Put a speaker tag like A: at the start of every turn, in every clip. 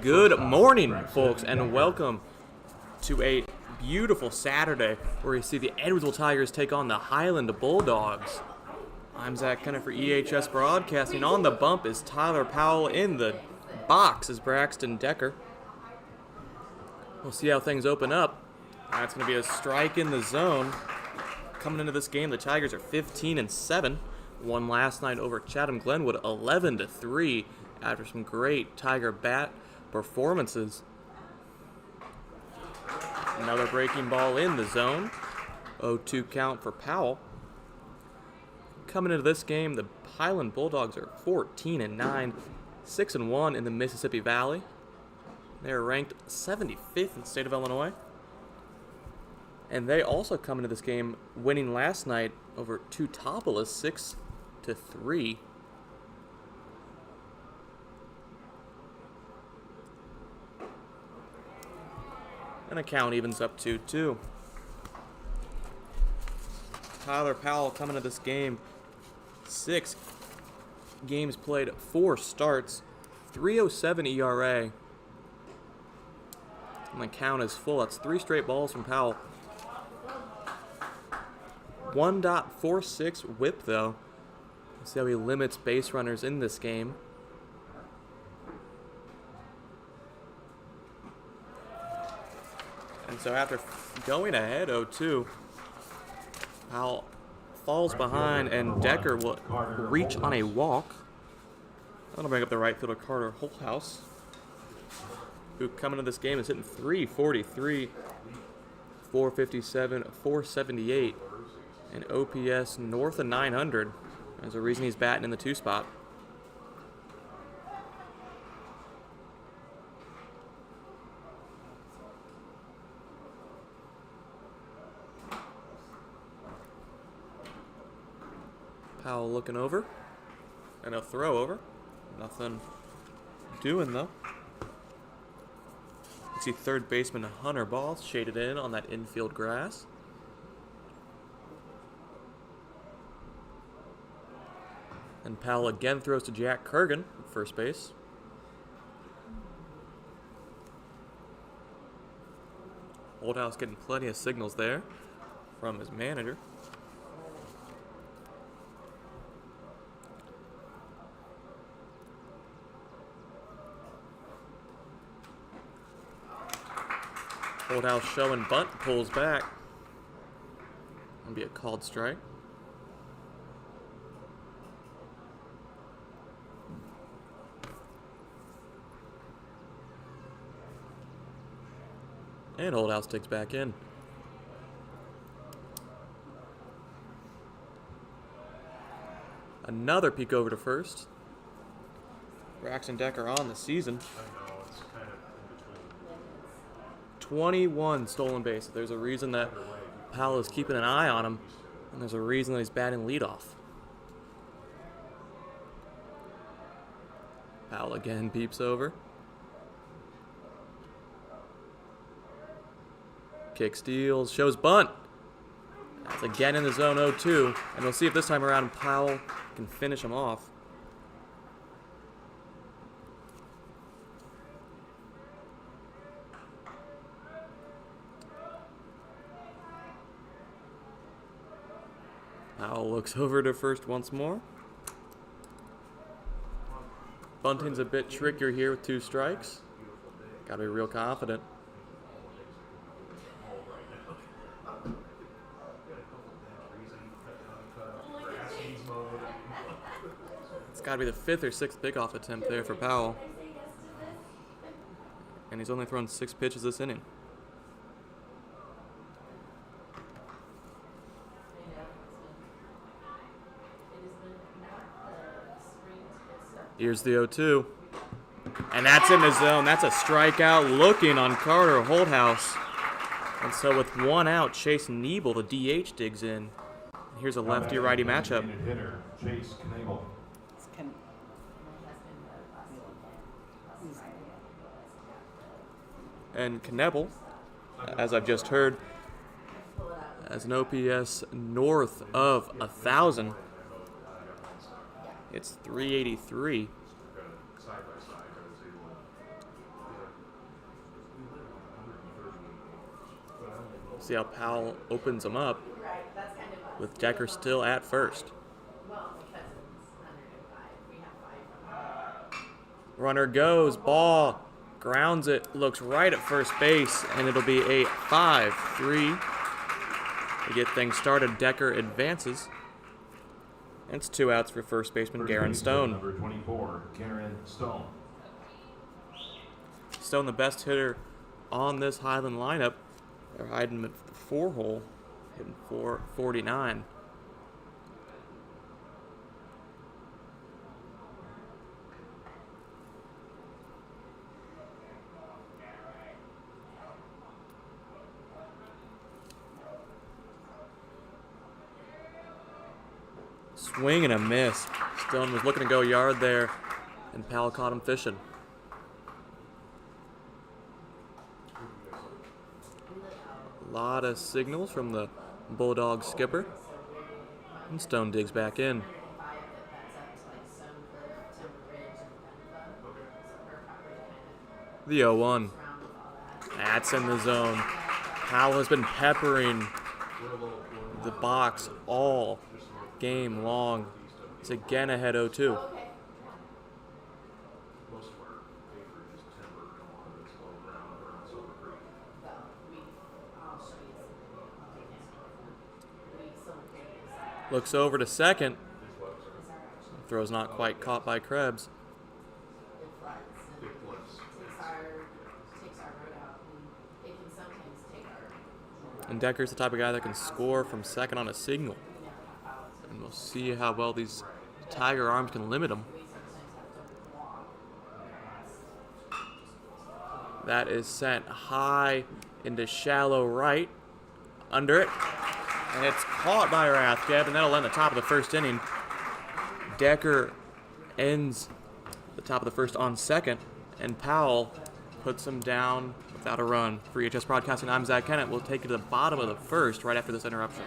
A: Good morning, folks, and welcome to a beautiful Saturday where you see the Edwardsville Tigers take on the Highland Bulldogs. I'm Zach Kennett for EHS Broadcasting. On the bump is Tyler Powell. In the box is Braxton Decker. We'll see how things open up. That's going to be a strike in the zone. Coming into this game, the Tigers are 15-7. Won last night over Chatham Glenwood 11-3 after some great Tiger bat performances. Another breaking ball in the zone. 0-2 count for Powell. Coming into this game, the Highland Bulldogs are 14-9, 6-1 in the Mississippi Valley. They are ranked 75th in the state of Illinois. And they also come into this game winning last night over Teutopolis 6-3. And the count evens up 2-2. Tyler Powell coming to this game, 6 games played, 4 starts, 3.07 ERA. And the count is full. That's 3 straight balls from Powell. 1.46 whip though. Let's see how he limits base runners in this game. And so after going ahead 0-2, Powell falls behind and Decker will reach on a walk. That'll bring up the right fielder Carter Holthouse, who coming into this game is hitting .343, .457, .478, and OPS north of 900. There's a reason he's batting in the 2 spot. Powell looking over, and a throw over. Nothing doing though. You see third baseman Hunter Ball shaded in on that infield grass. And Powell again throws to Jack Kurgan at first base. Holthouse getting plenty of signals there from his manager. Holthouse showing bunt, pulls back. That'll be a called strike. And Holthouse takes back in. Another peek over to first. Braxton Decker on the season. 21 stolen bases. There's a reason that Powell is keeping an eye on him, and there's a reason that he's batting leadoff. Powell again peeps over. Kick steals, shows bunt. That's again in the zone 0-2, and we'll see if this time around Powell can finish him off. Powell looks over to first once more. Bunting's a bit trickier here with 2 strikes. Gotta be real confident. It's gotta be the 5th or 6th pickoff attempt there for Powell. And he's only thrown 6 pitches this inning. Here's the 0-2. And that's in the zone. That's a strikeout looking on Carter Holthouse. And so with 1 out, Chase Niebel, the DH, digs in. Here's a lefty-righty matchup. And Knebel, as I've just heard, has an OPS north of 1,000. It's 383. See how Powell opens them up with Decker still at first. Runner goes, ball, grounds it, looks right at first base, and it'll be a 5-3. To get things started, Decker advances. And it's 2 outs for first baseman Garen Stone.
B: Number 24, Garen Stone.
A: Stone, the best hitter on this Highland lineup. They're hiding him at the 4-hole, hitting .449. Swing and a miss. Stone was looking to go yard there, and Powell caught him fishing. A lot of signals from the Bulldog skipper, and Stone digs back in. The 0-1. That's in the zone. Powell has been peppering the box all game long. It's again ahead 0-2. Looks over to second. Throw's not quite caught by Krebs. And Decker's the type of guy that can score from second on a signal. And we'll see how well these Tiger arms can limit him. That is sent high into shallow right. Under it. And it's caught by Rathgeb, and that'll end the top of the first inning. Decker ends the top of the first on second, and Powell puts him down without a run. For EHS Broadcasting, I'm Zach Kennett. We'll take you to the bottom of the first right after this interruption.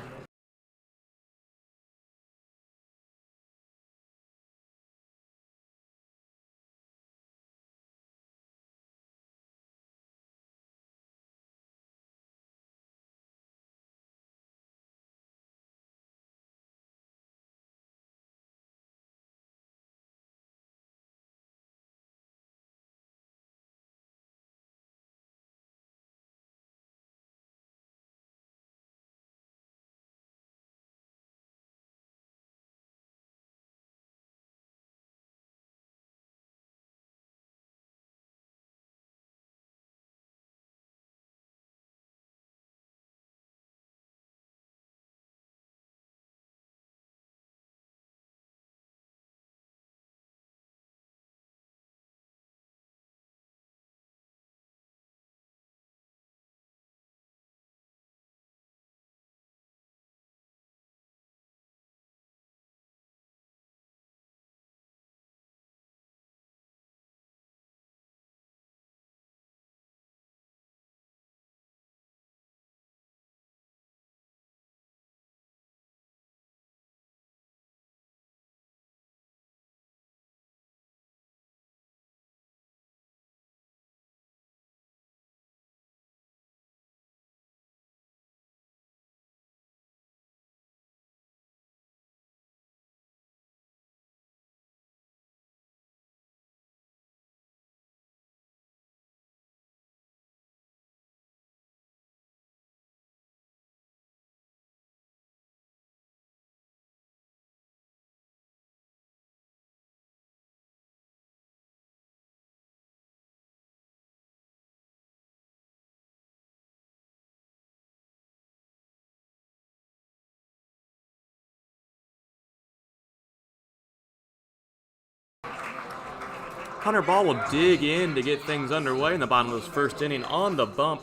A: Hunter Ball will dig in to get things underway in the bottom of this first inning. On the bump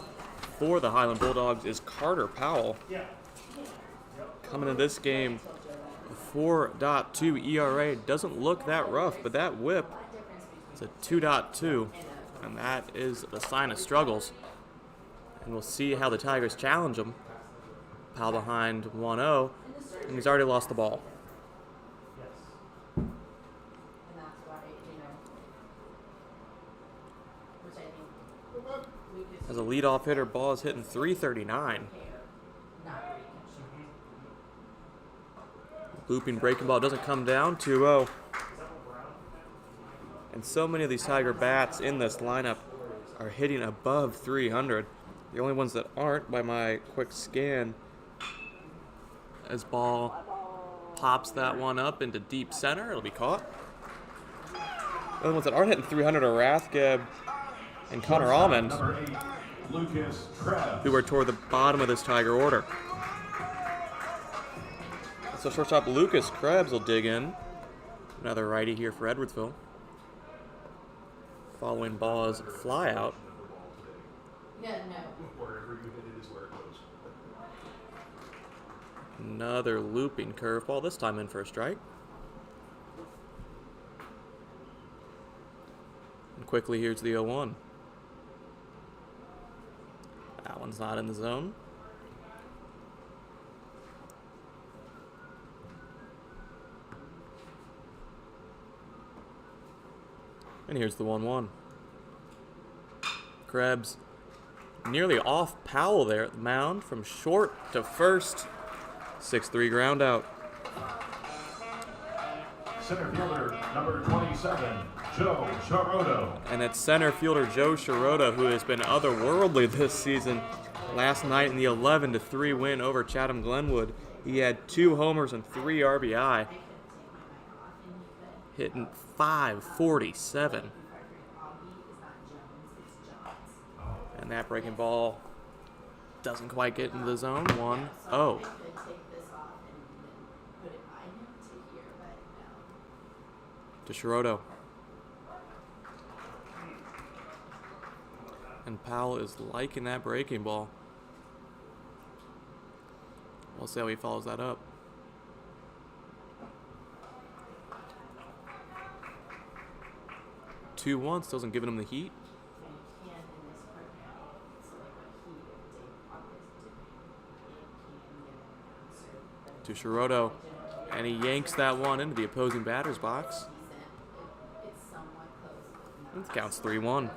A: for the Highland Bulldogs is Carter Powell. Coming into this game, 4.2 ERA. Doesn't look that rough, but that whip is a 2.2, and that is a sign of struggles. And we'll see how the Tigers challenge him. Powell behind 1-0, and he's already lost the ball. As a leadoff hitter, ball is hitting .339. Looping breaking ball doesn't come down. 2-0. And so many of these Tiger bats in this lineup are hitting above 300. The only ones that aren't, by my quick scan, as ball pops that one up into deep center, it'll be caught. The only ones that aren't hitting 300 are Rathgeb and Connor Almond,
B: Number 8, Lucas Krebs.
A: who are toward the bottom of this Tiger order. So shortstop Lucas Krebs will dig in. Another righty here for Edwardsville. Following ball is fly out.
C: Yeah, no.
B: Wherever you hit it is where it goes.
A: Another looping curveball, this time in for a strike. And quickly here's the 0-1. That one's not in the zone. And here's the 1-1. Krebs nearly off Powell there at the mound from short to first. 6-3 ground out.
B: Center fielder, number 27, Joe Charoto.
A: And it's center fielder Joe Charoto, who has been otherworldly this season. Last night in the 11-3 win over Chatham Glenwood, he had 2 homers and 3 RBI, hitting .547. And that breaking ball doesn't quite get into the zone. 1-0. To Charoto. And Powell is liking that breaking ball. We'll see how he follows that up. 2-1, still hasn't given him the heat. To Charoto. And he yanks that one into the opposing batter's box. It counts 3-1.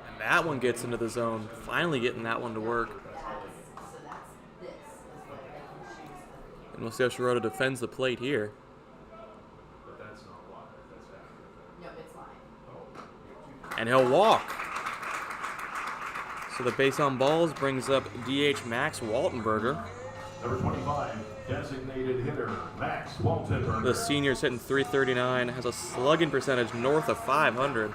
A: And that one gets into the zone. Finally getting that one to work. And we'll see how Charoto defends the plate here.
B: But that's not water, that's accurate.
A: And he'll walk. So the base on balls brings up DH Max Waltenberger.
B: Number 25, designated hitter, Max Waltenberger.
A: The senior's hitting .339, has a slugging percentage north of 500.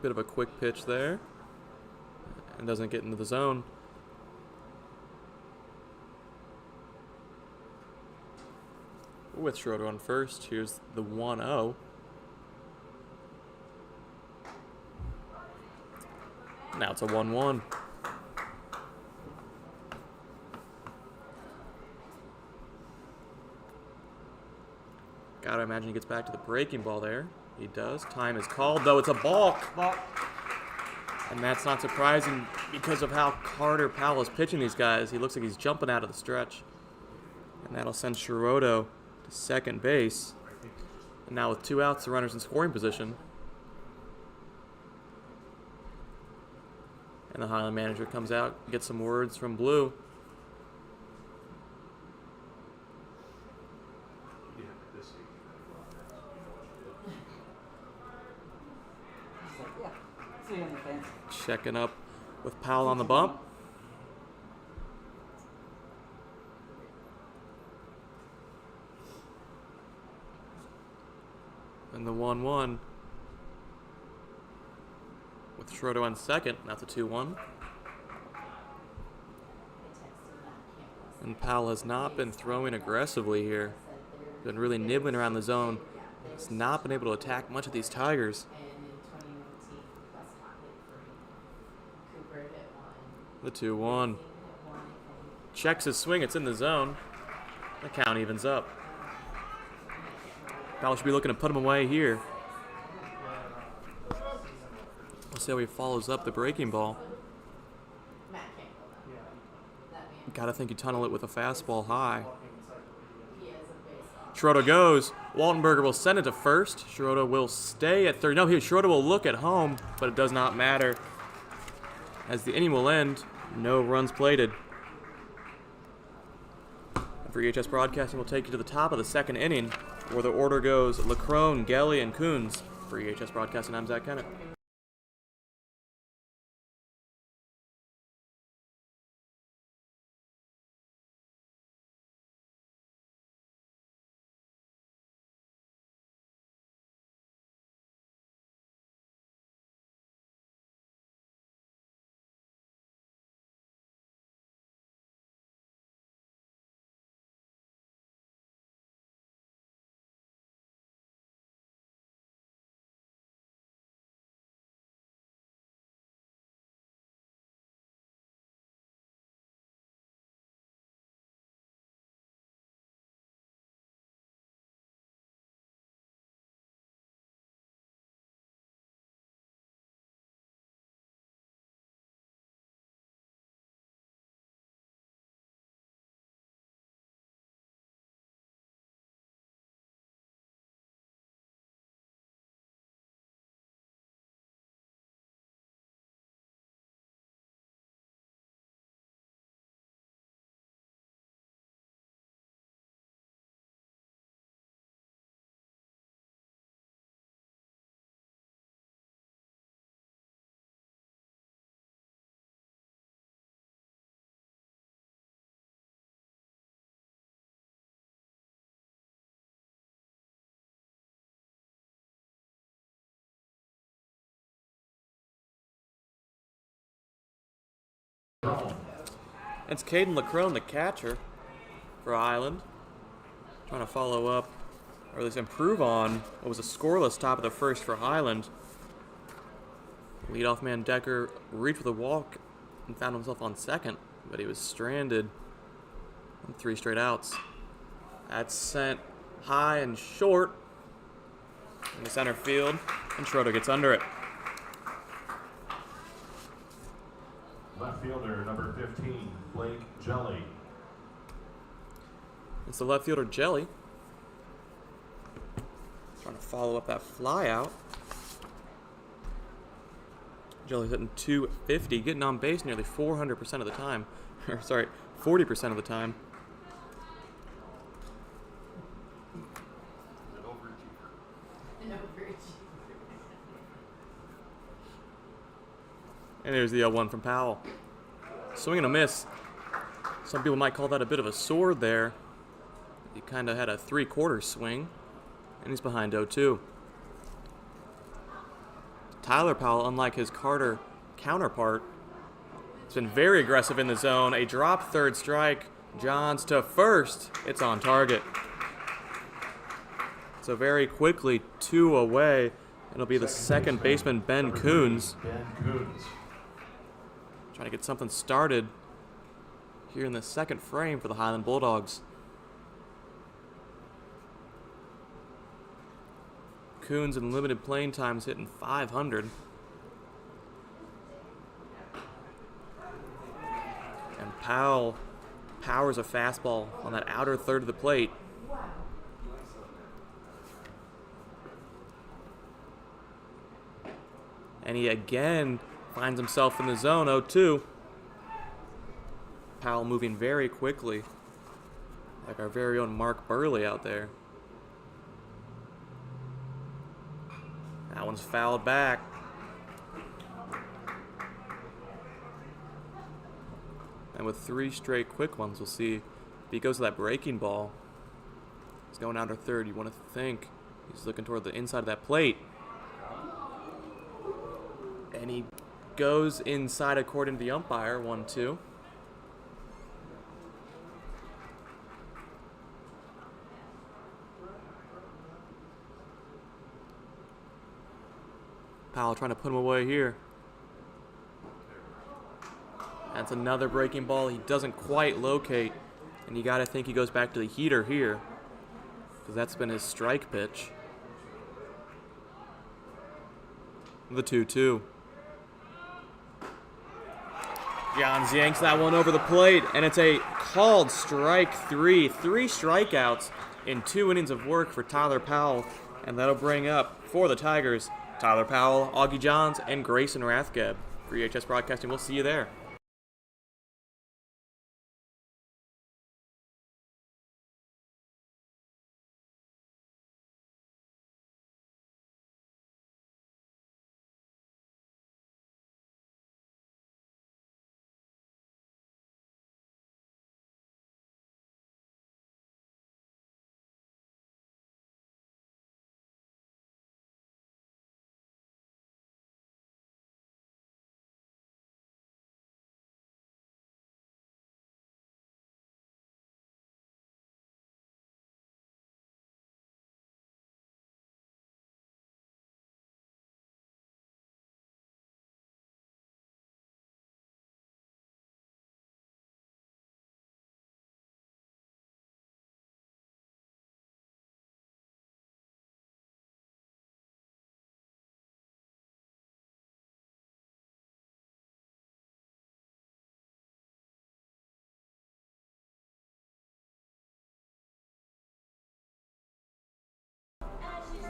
A: Bit of a quick pitch there. And doesn't get into the zone. With Schroeder on first, here's the 1-0. Now it's a 1-1. Gotta imagine he gets back to the breaking ball there. He does. Time is called, though. It's a balk. And that's not surprising because of how Carter Powell is pitching these guys. He looks like he's jumping out of the stretch. And that'll send Charoto to second base. And now with 2 outs, the runner's in scoring position. And the Highland manager comes out, gets some words from Blue. Checking up with Powell on the bump. And the 1-1 with Schroeder on second. That's a 2-1. And Powell has not been throwing aggressively here. Been really nibbling around the zone. He's not been able to attack much of these Tigers. The 2-1. Checks his swing. It's in the zone. The count evens up. Powell should be looking to put him away here. We'll see how he follows up the breaking ball. Gotta think you tunnel it with a fastball high.
C: He is a base off.
A: Schroeder goes. Waltenberger will send it to first. Schroeder will stay at third. No, here Schroeder will look at home, but it does not matter. As the inning will end, no runs plated. And for EHS Broadcasting, we'll take you to the top of the second inning, where the order goes Lacrone, Gelly, and Coons. For EHS Broadcasting, I'm Zach Kennett. It's Caden Lacrone, the catcher for Highland, trying to follow up, or at least improve on what was a scoreless top of the first for Highland. Leadoff man Decker reached with a walk and found himself on second, but he was stranded on 3 straight outs. That's sent high and short in the center field, and Schroeder gets under it.
B: Left fielder number 15, Blake Jelly.
A: It's the left fielder Jelly, trying to follow up that fly out. Jelly's hitting .250, getting on base nearly 400% of the time. Or sorry, 40% of the time.
C: An overachiever.
A: And there's the 0-1 from Powell. Swing and a miss. Some people might call that a bit of a sword there. He kind of had a 3/4 swing, and he's behind 0-2. Tyler Powell, unlike his Carter counterpart, has been very aggressive in the zone. A drop third strike. Johns to first. It's on target. So very quickly, 2 away. It'll be the second baseman, Ben Coons.
B: Ben Coons.
A: Trying to get something started here in the second frame for the Highland Bulldogs. Coons in limited playing times hitting .500. And Powell powers a fastball on that outer third of the plate. And he again finds himself in the zone, 0-2. Powell moving very quickly, like our very own Mark Burley out there. That one's fouled back. And with 3 straight quick ones, we'll see if he goes to that breaking ball. He's going out to third. You want to think he's looking toward the inside of that plate. And he goes inside according to the umpire, 1-2. Powell trying to put him away here. That's another breaking ball he doesn't quite locate. And you got to think he goes back to the heater here, because that's been his strike pitch. The 2-2. Johns yanks that one over the plate, and it's a called strike three. 3 strikeouts in 2 innings of work for Tyler Powell, and that'll bring up, for the Tigers, Tyler Powell, Augie Johns, and Grayson Rathgeb. For EHS Broadcasting, we'll see you there.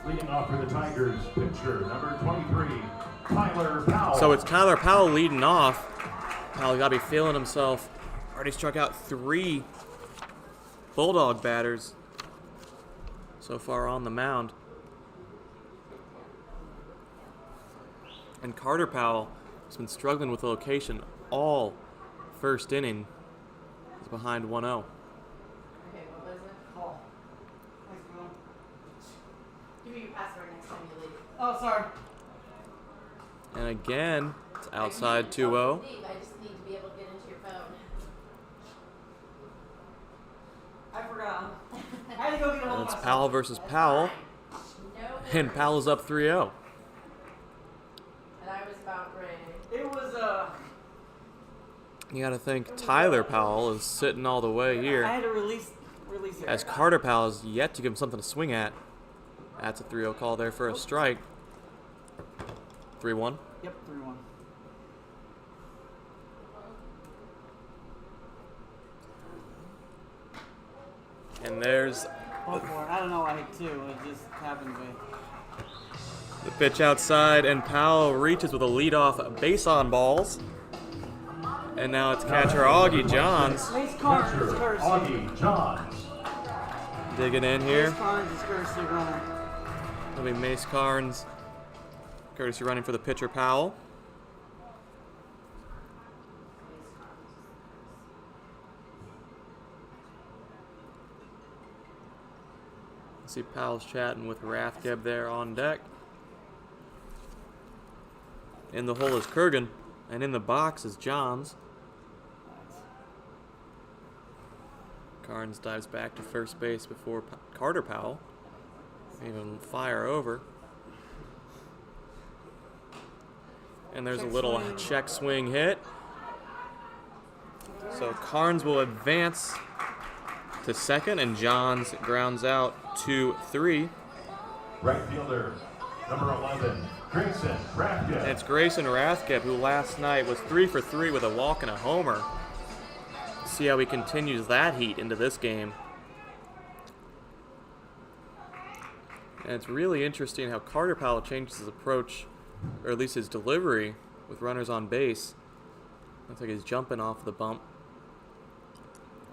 B: Leading off for the Tigers, pitcher number 23, Tyler Powell.
A: So it's Tyler Powell leading off. Powell got to be feeling himself. Already struck out 3 Bulldog batters so far on the mound. And Carter Powell has been struggling with the location all first inning. He's behind 1-0.
C: Okay, what was it? Call. Give me your password next time you leave.
D: Oh, sorry.
A: And again, it's outside
C: I
A: 2-0.
C: just need to be able to get into your phone.
D: I forgot. I had to go get a hold
A: And
D: of
A: it's
D: myself.
A: Powell versus Powell.
C: No.
A: And Powell's up 3-0.
C: And I was about ready.
D: It was,
A: You got to think Tyler Powell is sitting all the way
D: I
A: here,
D: had to release it.
A: as Carter Powell is yet to give him something to swing at. That's a 3-0 call there for a strike. 3-1.
D: Yep, 3-1.
A: And there's
D: Go for it. I don't know why I hit 2. It just happened to be.
A: the pitch outside, and Powell reaches with a leadoff base on balls. And now it's catcher Augie Johns
D: Mace Carnes
B: Pitcher
D: is courtesy.
B: Augie Johns.
A: digging in here.
D: Mace Carnes is courtesy runner.
A: It'll be Mace Carnes, courtesy running for the pitcher Powell. See Powell's chatting with Rathgeb there on deck. In the hole is Kurgan, and in the box is Johns. Carnes dives back to first base before Carter Powell. Even fire over. And there's a little check swing hit. So Carnes will advance to second, and Johns grounds out 2-3.
B: Right fielder number 11, Grayson
A: And
B: Rathgeb.
A: it's Grayson Rathgeb, who last night was 3 for 3 with a walk and a homer. See how he continues that heat into this game. And it's really interesting how Carter Powell changes his approach, or at least his delivery, with runners on base. Looks like he's jumping off the bump.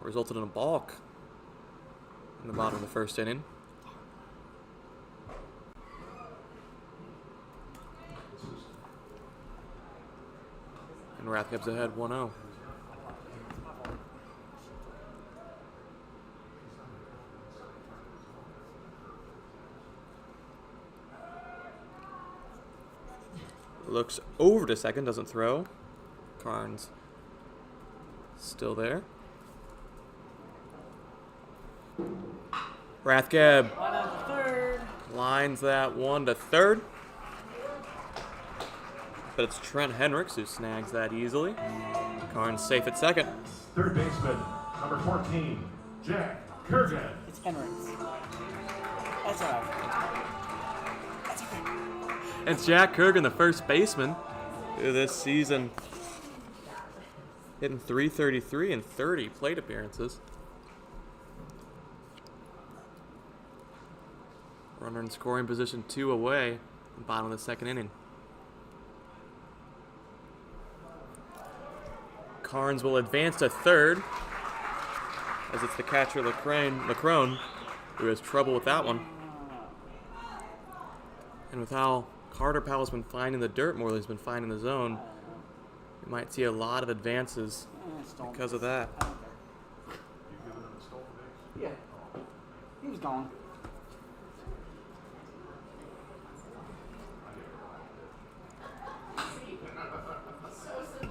A: Resulted in a balk in the bottom of the first inning. And Rathgeb's ahead 1-0. Looks over to second, doesn't throw. Carnes still there. Rathgeb
D: Line out to third.
A: lines that one to third. But it's Trent Hendricks who snags that easily. Carnes safe at second.
B: Third baseman number 14, Jack Kurgan.
D: It's Henricks. That's all right. That's okay.
A: It's Jack Kurgan, the first baseman, who this season hitting .333 in 30 plate appearances. Runner in scoring position, 2 away, in the bottom of the second inning. Carnes will advance to third, as it's the catcher Lacrone who has trouble with that one. And with how Carter Powell's been finding the dirt more than he's been finding the zone, you might see a lot of advances because of that.
B: You giving him a Stolfix?
D: Yeah. He was gone.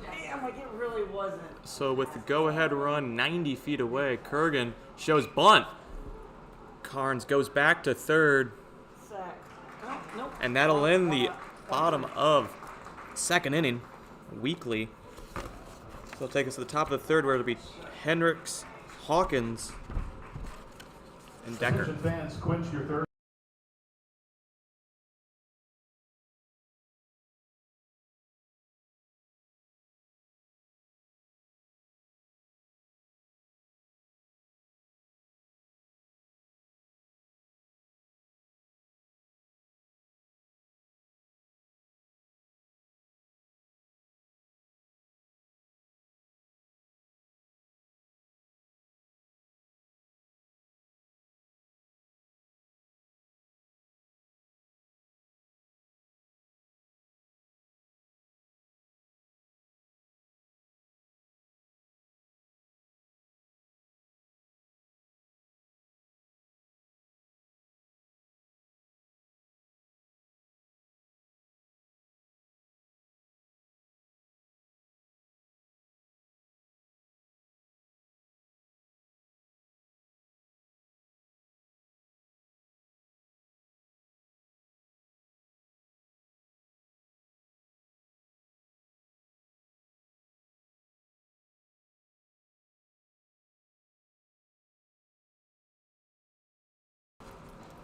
D: Damn, like it really wasn't.
A: So with the go-ahead run 90 feet away, Kurgan shows bunt. Carnes goes back to third,
D: Sack. Oh, nope.
A: and that'll end the bottom of second inning weekly. So it'll take us to the top of the third, where it'll be Hendricks, Hawkins, and Decker.
B: Attention fans, quench your thirst.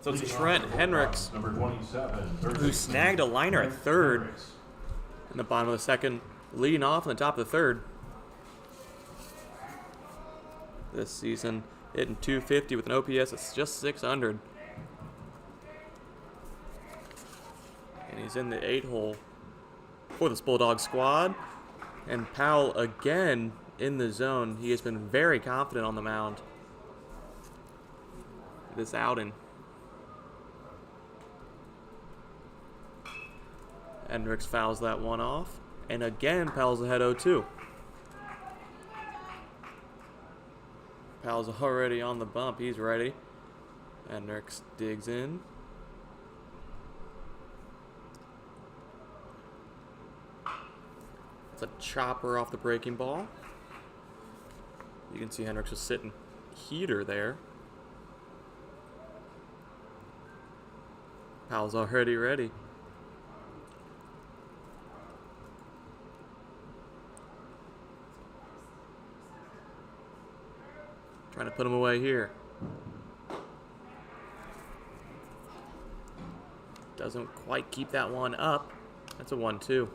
A: So it's Trent Hendricks,
B: Number 27,
A: who snagged a liner at third in the bottom of the second, leading off in the top of the third. This season, hitting .250 with an OPS that's just .600. And he's in the 8 hole for this Bulldog squad. And Powell again in the zone. He has been very confident on the mound this outing. Hendricks fouls that one off. And again, Powell's ahead 0-2. Powell's already on the bump. He's ready. Hendricks digs in. It's a chopper off the breaking ball. You can see Hendricks was sitting heater there. Powell's already ready. Trying to put him away here. Doesn't quite keep that one up. That's a 1-2.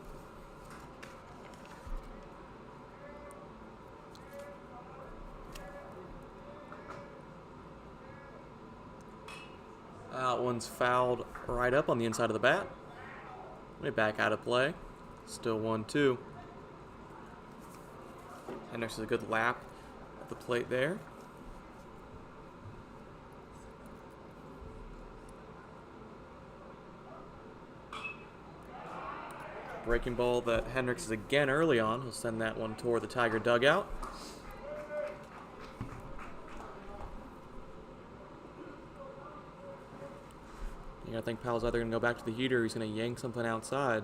A: That one's fouled right up on the inside of the bat. Way back out of play. Still 1-2. Hendricks is a good lap at the plate there. Breaking ball that Hendricks is again early on. He'll send that one toward the Tiger dugout. You gotta think Powell's either gonna go back to the heater or he's gonna yank something outside.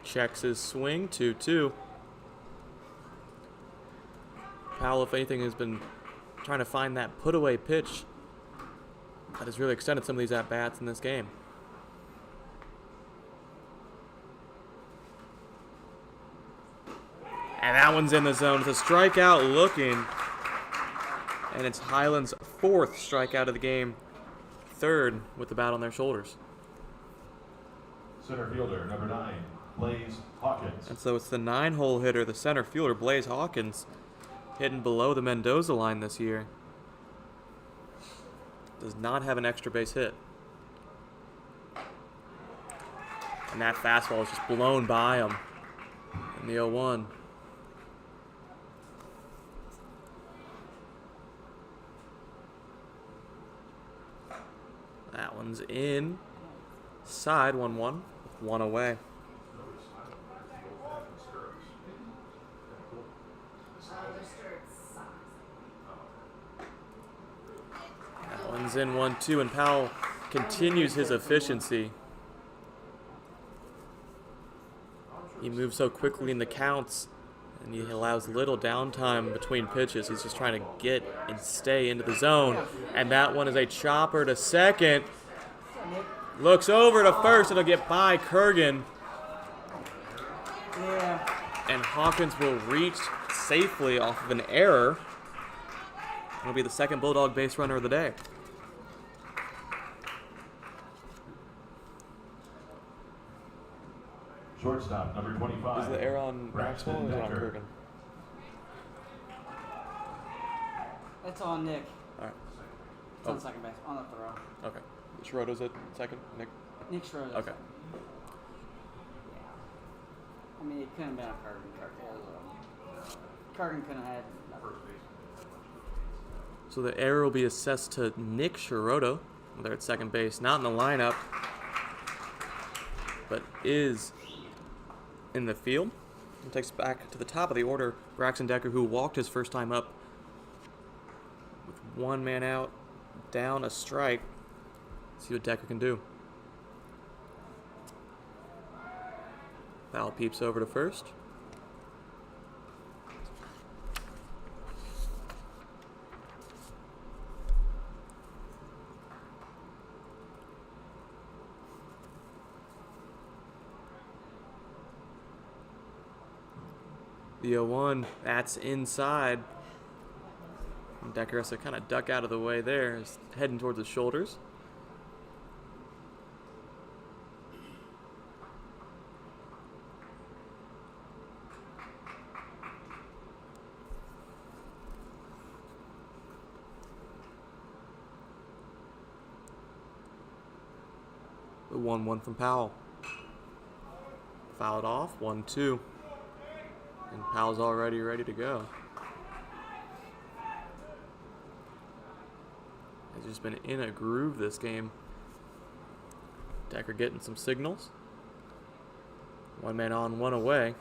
A: Checks his swing, 2-2. Powell, if anything, has been trying to find that put-away pitch that has really extended some of these at-bats in this game. And that one's in the zone. It's a strikeout looking. And it's Highland's 4th strikeout of the game. 3rd with the bat on their shoulders.
B: Center fielder, number 9, Blaze Hawkins.
A: And so it's the 9-hole hitter, the center fielder, Blaze Hawkins, hitting below the Mendoza line this year. Does not have an extra base hit. And that fastball is just blown by him in the 0-1. That one's in. Side 1-1 with one away. That one's in 1-2, and Powell continues his efficiency. He moves so quickly in the counts, and he allows little downtime between pitches. He's just trying to get and stay into the zone. And that one is a chopper to second. Looks over to first. It'll get by Kurgan.
D: Yeah.
A: And Hawkins will reach safely off of an error. It'll be the second Bulldog base runner of the day.
B: Shortstop, number 25.
A: Is the error on Maxwell or is it on
B: Decker.
A: Kurgan?
D: It's on Nick.
A: All right.
D: It's on second base. On the throw.
A: Okay. Schroeder's at second. Nick.
D: Nick Schroeder.
A: Okay.
D: Yeah. I mean, it couldn't have been a Kurgan couldn't have had nothing.
A: So the error will be assessed to Nick Schroeder. They're at second base, not in the lineup, but is in the field. And takes back to the top of the order Braxton Decker, who walked his first time up with one man out, down a strike. See what Decker can do. Foul peeps over to first. The 0-1, that's inside. And Decker has to kind of duck out of the way there. He's heading towards his shoulders. The 1-1 from Powell. Fouled off, 1-2. And Powell's already ready to go. He's just been in a groove this game. Decker getting some signals. One man on, one away.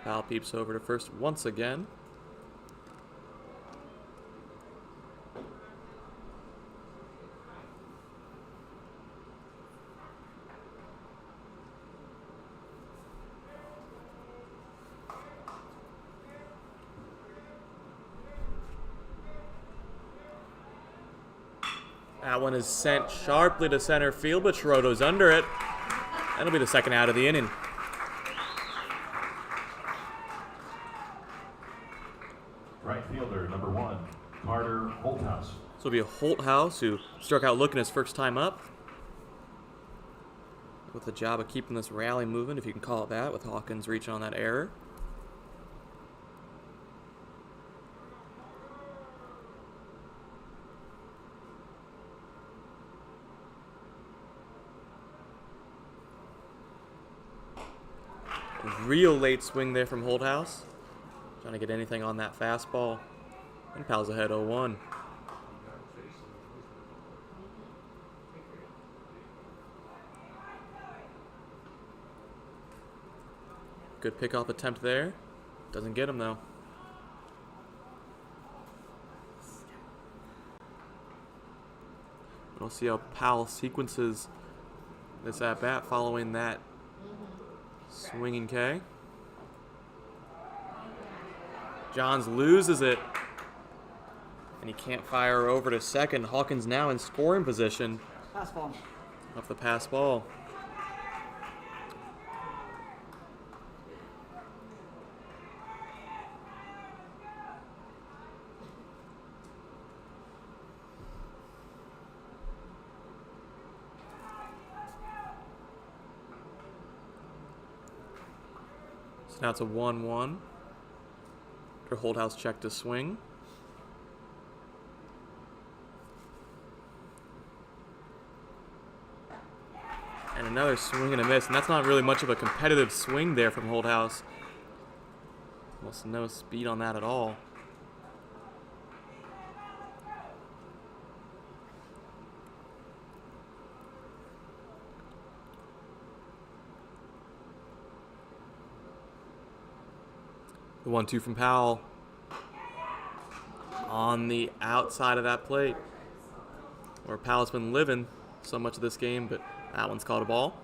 A: Powell peeps over to first once again. That one is sent sharply to center field, but Schroeder's under it. That'll be the second out of the inning.
B: Right fielder, number 1, Carter Holthouse.
A: This will be a Holthouse who struck out looking his first time up. With the job of keeping this rally moving, if you can call it that, with Hawkins reaching on that error. Real late swing there from Holthouse. Trying to get anything on that fastball. And Powell's ahead 0-1. Good pickoff attempt there. Doesn't get him though. We'll see how Powell sequences this at-bat following that swinging K. Johns loses it. And he can't fire over to second. Hawkins now in scoring position.
D: Pass ball.
A: Off the pass ball. Now it's a 1-1. Her Holdhouse check to swing. And another swing and a miss, and that's not really much of a competitive swing there from Holdhouse. Almost no speed on that at all. The 1-2 from Powell. On the outside of that plate. Where Powell's been living so much of this game, but that one's called a ball.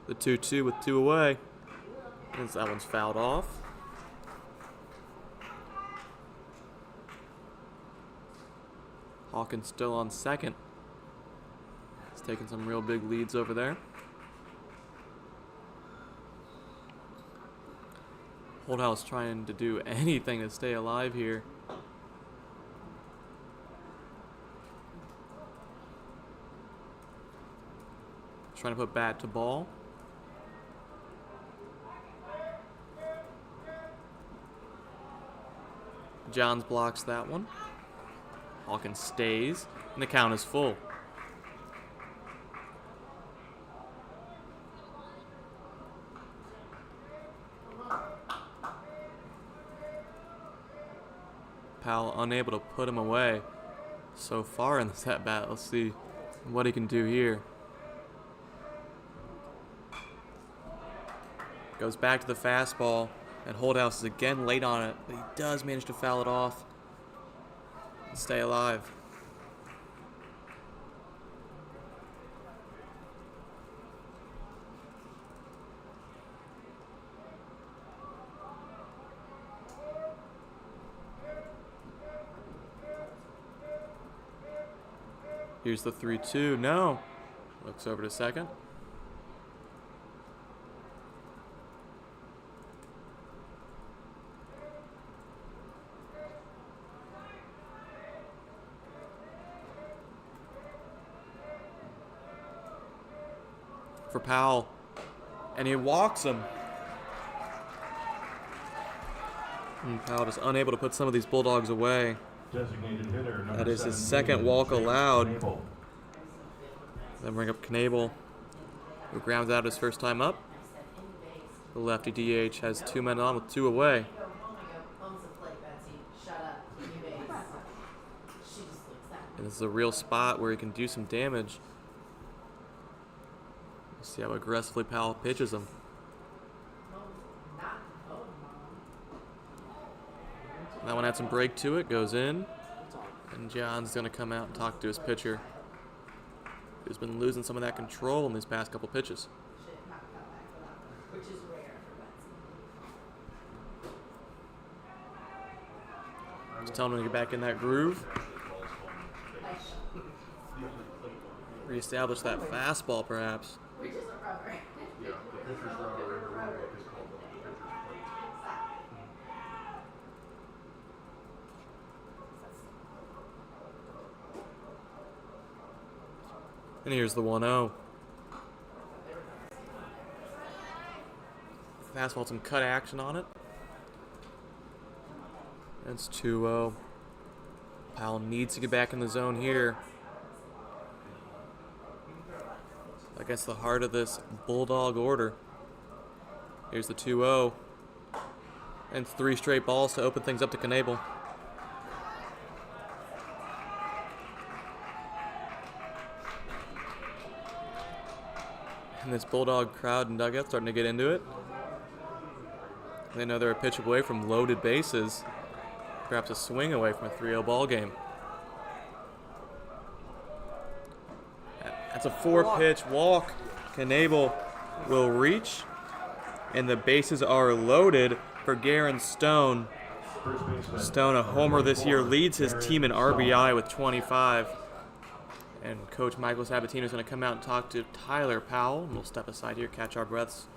A: The 2-2 with 2 away. And that one's fouled off. Hawkins still on second. He's taking some real big leads over there. Holdhouse trying to do anything to stay alive here. Trying to put bat to ball. Johns blocks that one. Hawkins stays, and the count is full. Powell unable to put him away so far in this at bat. Let's see what he can do here. Goes back to the fastball, and Holdhouse is again late on it, but he does manage to foul it off and stay alive. Here's the 3-2. No. Looks over to second. For Powell. And he walks him. And Powell just unable to put some of these Bulldogs away.
B: Designated hitter number
A: That is his
B: 17,
A: second walk
B: James
A: allowed.
B: Knable.
A: Then bring up Knable, who grounds out his first time up. The lefty DH has 2 men on with 2 away.
C: Oh my God, owns the plate, Betsy. Shut up. Give me base. She just looks that.
A: And this is a real spot where he can do some damage. Let's see how aggressively Powell pitches him.
C: Not home, Mom.
A: That one had some break to it, goes in. And John's going to come out and talk to his pitcher, who's been losing some of that control in these past couple pitches.
C: Shit, not come back for that one, which is rare for Betsy.
A: Just telling him to get back in that groove. Reestablish that fastball, perhaps.
C: Which is a rubber.
B: Yeah, the pitcher's rubber in the rule book is called the pitcher's plate.
A: And here's the 1-0. Fastball, some cut action on it. It's 2-0. Powell needs to get back in the zone here. Against the heart of this Bulldog order. Here's the 2-0. And 3 straight balls to open things up to Knable. And this Bulldog crowd and dugout starting to get into it. They know they're a pitch away from loaded bases. Perhaps a swing away from a 3-0 ball game. That's a 4-pitch walk. Knable will reach. And the bases are loaded for Garen Stone.
B: First baseman.
A: Stone, a homer this year, leads his team in RBI with 25. And Coach Michael Sabatino is going to come out and talk to Tyler Powell. And we'll step aside here, catch our breaths.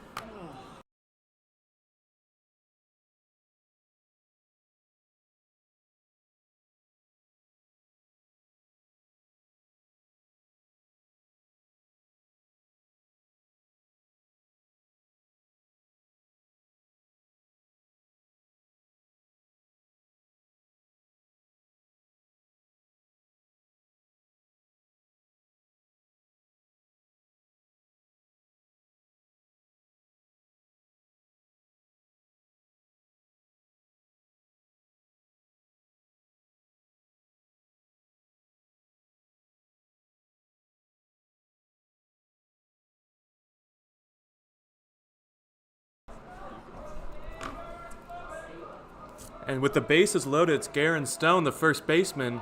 A: And with the bases loaded, it's Garen Stone, the first baseman,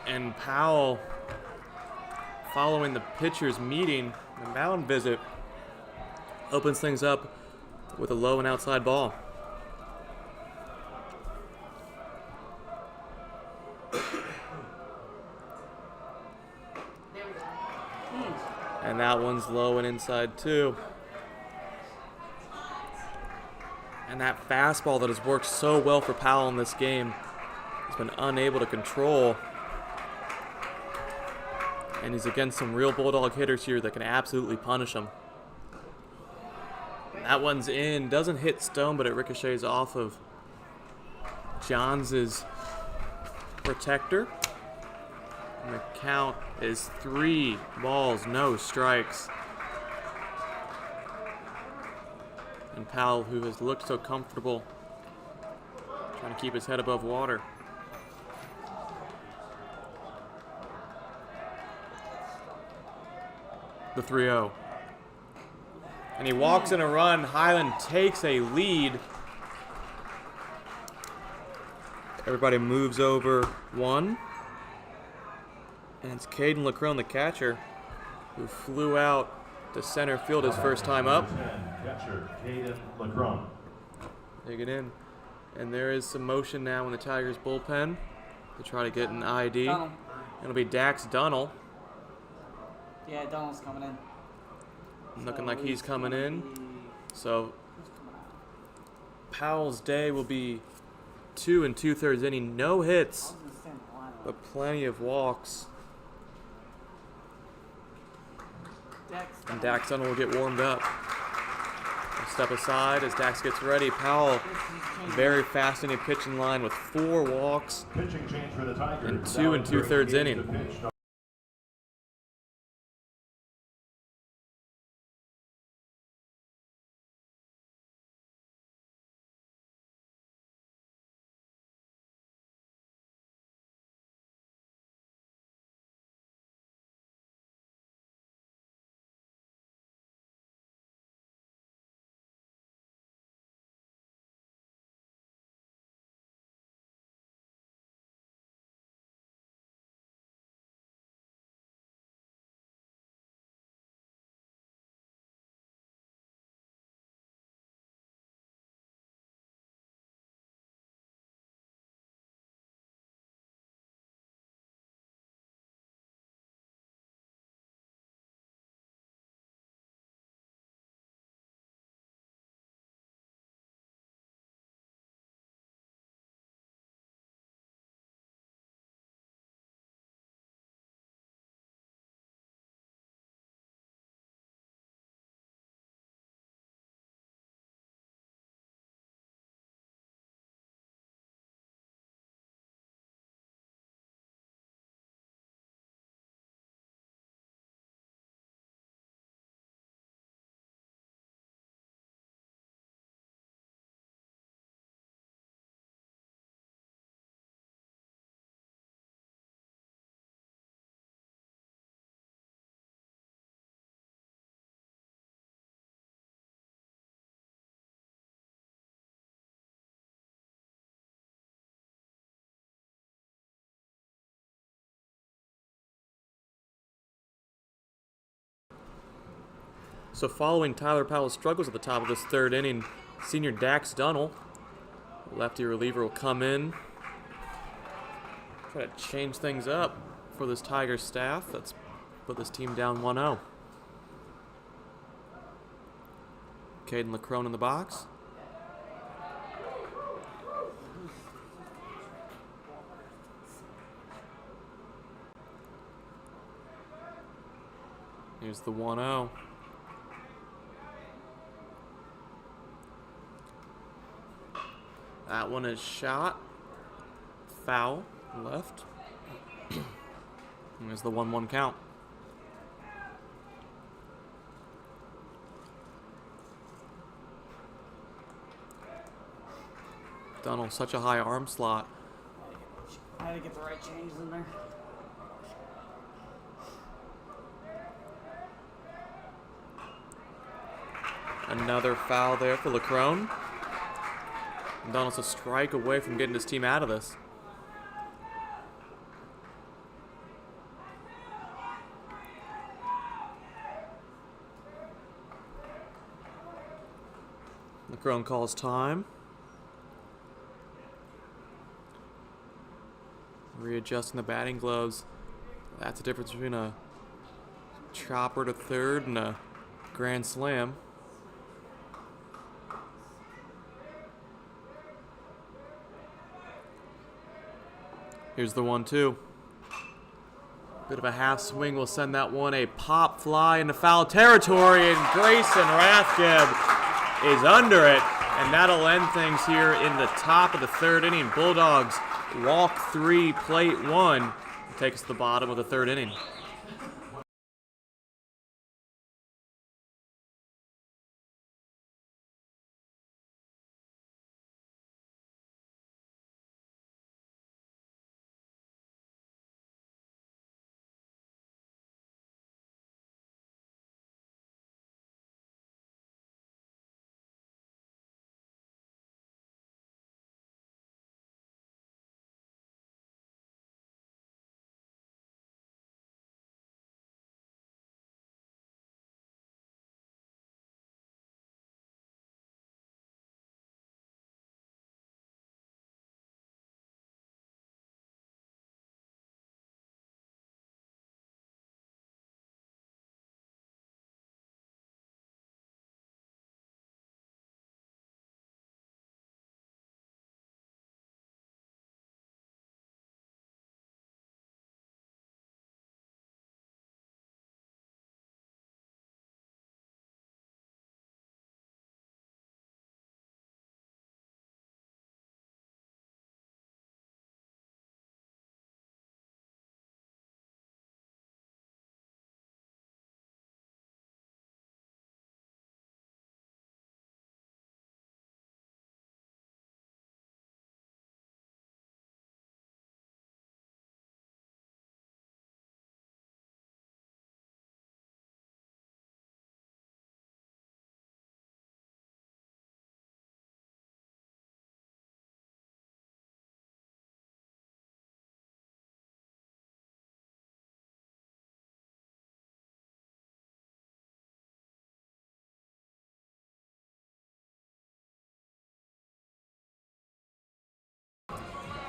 A: and Powell, following the pitcher's meeting, the mound visit, opens things up with a low and outside ball.
C: There we go.
A: And that one's low and inside too. And that fastball that has worked so well for Powell in this game has been unable to control. And he's against some real Bulldog hitters here that can absolutely punish him. That one's in. Doesn't hit Stone, but it ricochets off of Johns' protector. And the count is 3 balls, no strikes. And Powell, who has looked so comfortable, trying to keep his head above water. The 3-0. And he walks in a run. Highland takes a lead. Everybody moves over 1. And it's Caden LeCrone, the catcher, who flew out to center field his first time up.
B: Catcher Caden LeCrone.
A: Take it in. And there is some motion now in the Tigers bullpen to try to get an ID.
D: Dunnell.
A: It'll be Dax Dunnell.
D: Yeah, Donald's coming in.
A: Looking
D: So
A: like he's coming
D: gonna
A: in.
D: be-
A: So
D: who's coming out?
A: Powell's day will be 2 2/3 inning. No hits,
D: I was gonna stand in the lineup.
A: but plenty of walks. And Dax Dunnell will get warmed up. He'll step aside as Dax gets ready. Powell, very fast inning pitching line with 4 walks.
B: Pitching change for the Tigers.
A: And 2 2/3 inning.
B: To pitch.
A: So following Tyler Powell's struggles at the top of this 3rd inning, senior Dax Dunnell, lefty reliever, will come in, try to change things up for this Tigers staff that's put this team down 1-0. Caden LeCrone in the box. Here's the 1-0. That one is shot. Foul. Left. And there's the 1-1 count. Dunnell, such a high arm slot.
D: I had to get the right changes in there.
A: Another foul there for LeCrone. And Donald's a strike away from getting his team out of this. The crone calls time. Readjusting the batting gloves. That's the difference between a chopper to third and a grand slam. Here's the 1-2. Bit of a half swing will send that one a pop fly into foul territory, and Grayson Rathgeb is under it, and that'll end things here in the top of the third inning. Bulldogs walk 3, plate 1, take us to the bottom of the third inning.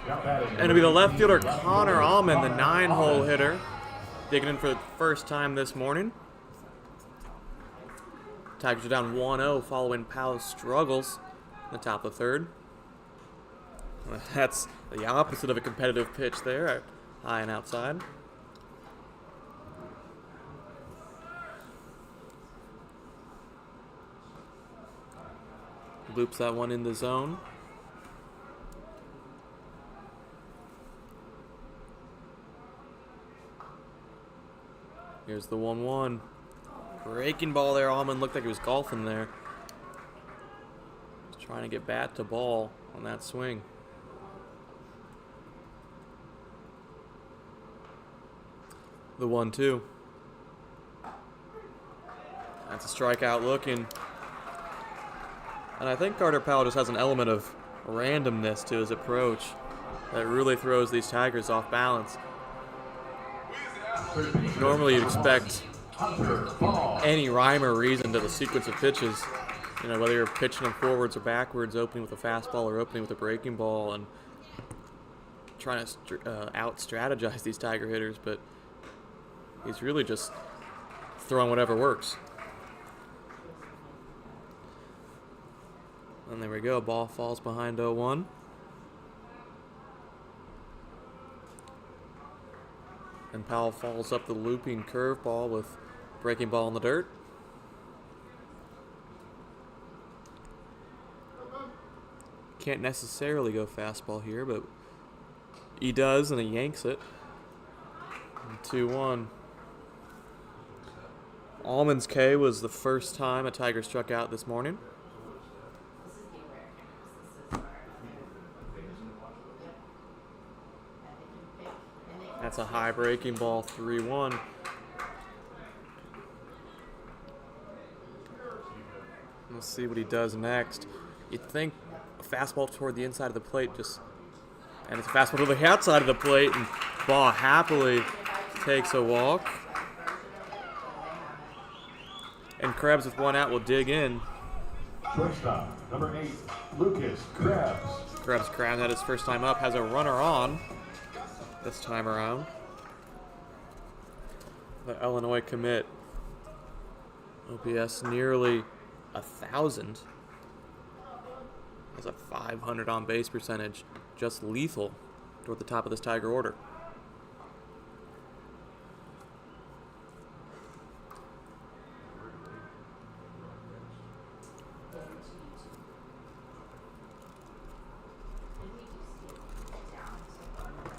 A: And it'll be the left fielder Connor Allman, the 9-hole hitter, digging in for the first time this morning. Tigers are down 1-0 following Powell's struggles in the top of the third. That's the opposite of a competitive pitch there, high and outside. Loops that one in the zone. Here's the 1-1. Breaking ball there. Allman looked like he was golfing there. Just trying to get bat to ball on that swing. The 1-2. That's a strikeout looking. And I think Carter Powell just has an element of randomness to his approach that really throws these Tigers off balance. Normally you'd expect any rhyme or reason to the sequence of pitches. You know, whether you're pitching them forwards or backwards, opening with a fastball or opening with a breaking ball, and trying to out-strategize these Tiger hitters, but he's really just throwing whatever works. And there we go, ball falls behind 0-1. And Powell follows up the looping curveball with breaking ball in the dirt. Can't necessarily go fastball here, but he does, and he yanks it. 2-1. Allman's K was the first time a Tiger struck out this morning. That's a high breaking ball, 3-1. Let's see what he does next. You'd think a fastball toward the inside of the plate and it's a fastball to the outside of the plate, and ball happily takes a walk. And Krebs with one out will dig in.
B: Shortstop, number 8, Lucas Krebs.
A: Krebs crowned at his first time up, has a runner on this time around. The Illinois commit. OPS nearly 1,000. Has a 500 on base percentage. Just lethal toward the top of this Tiger order.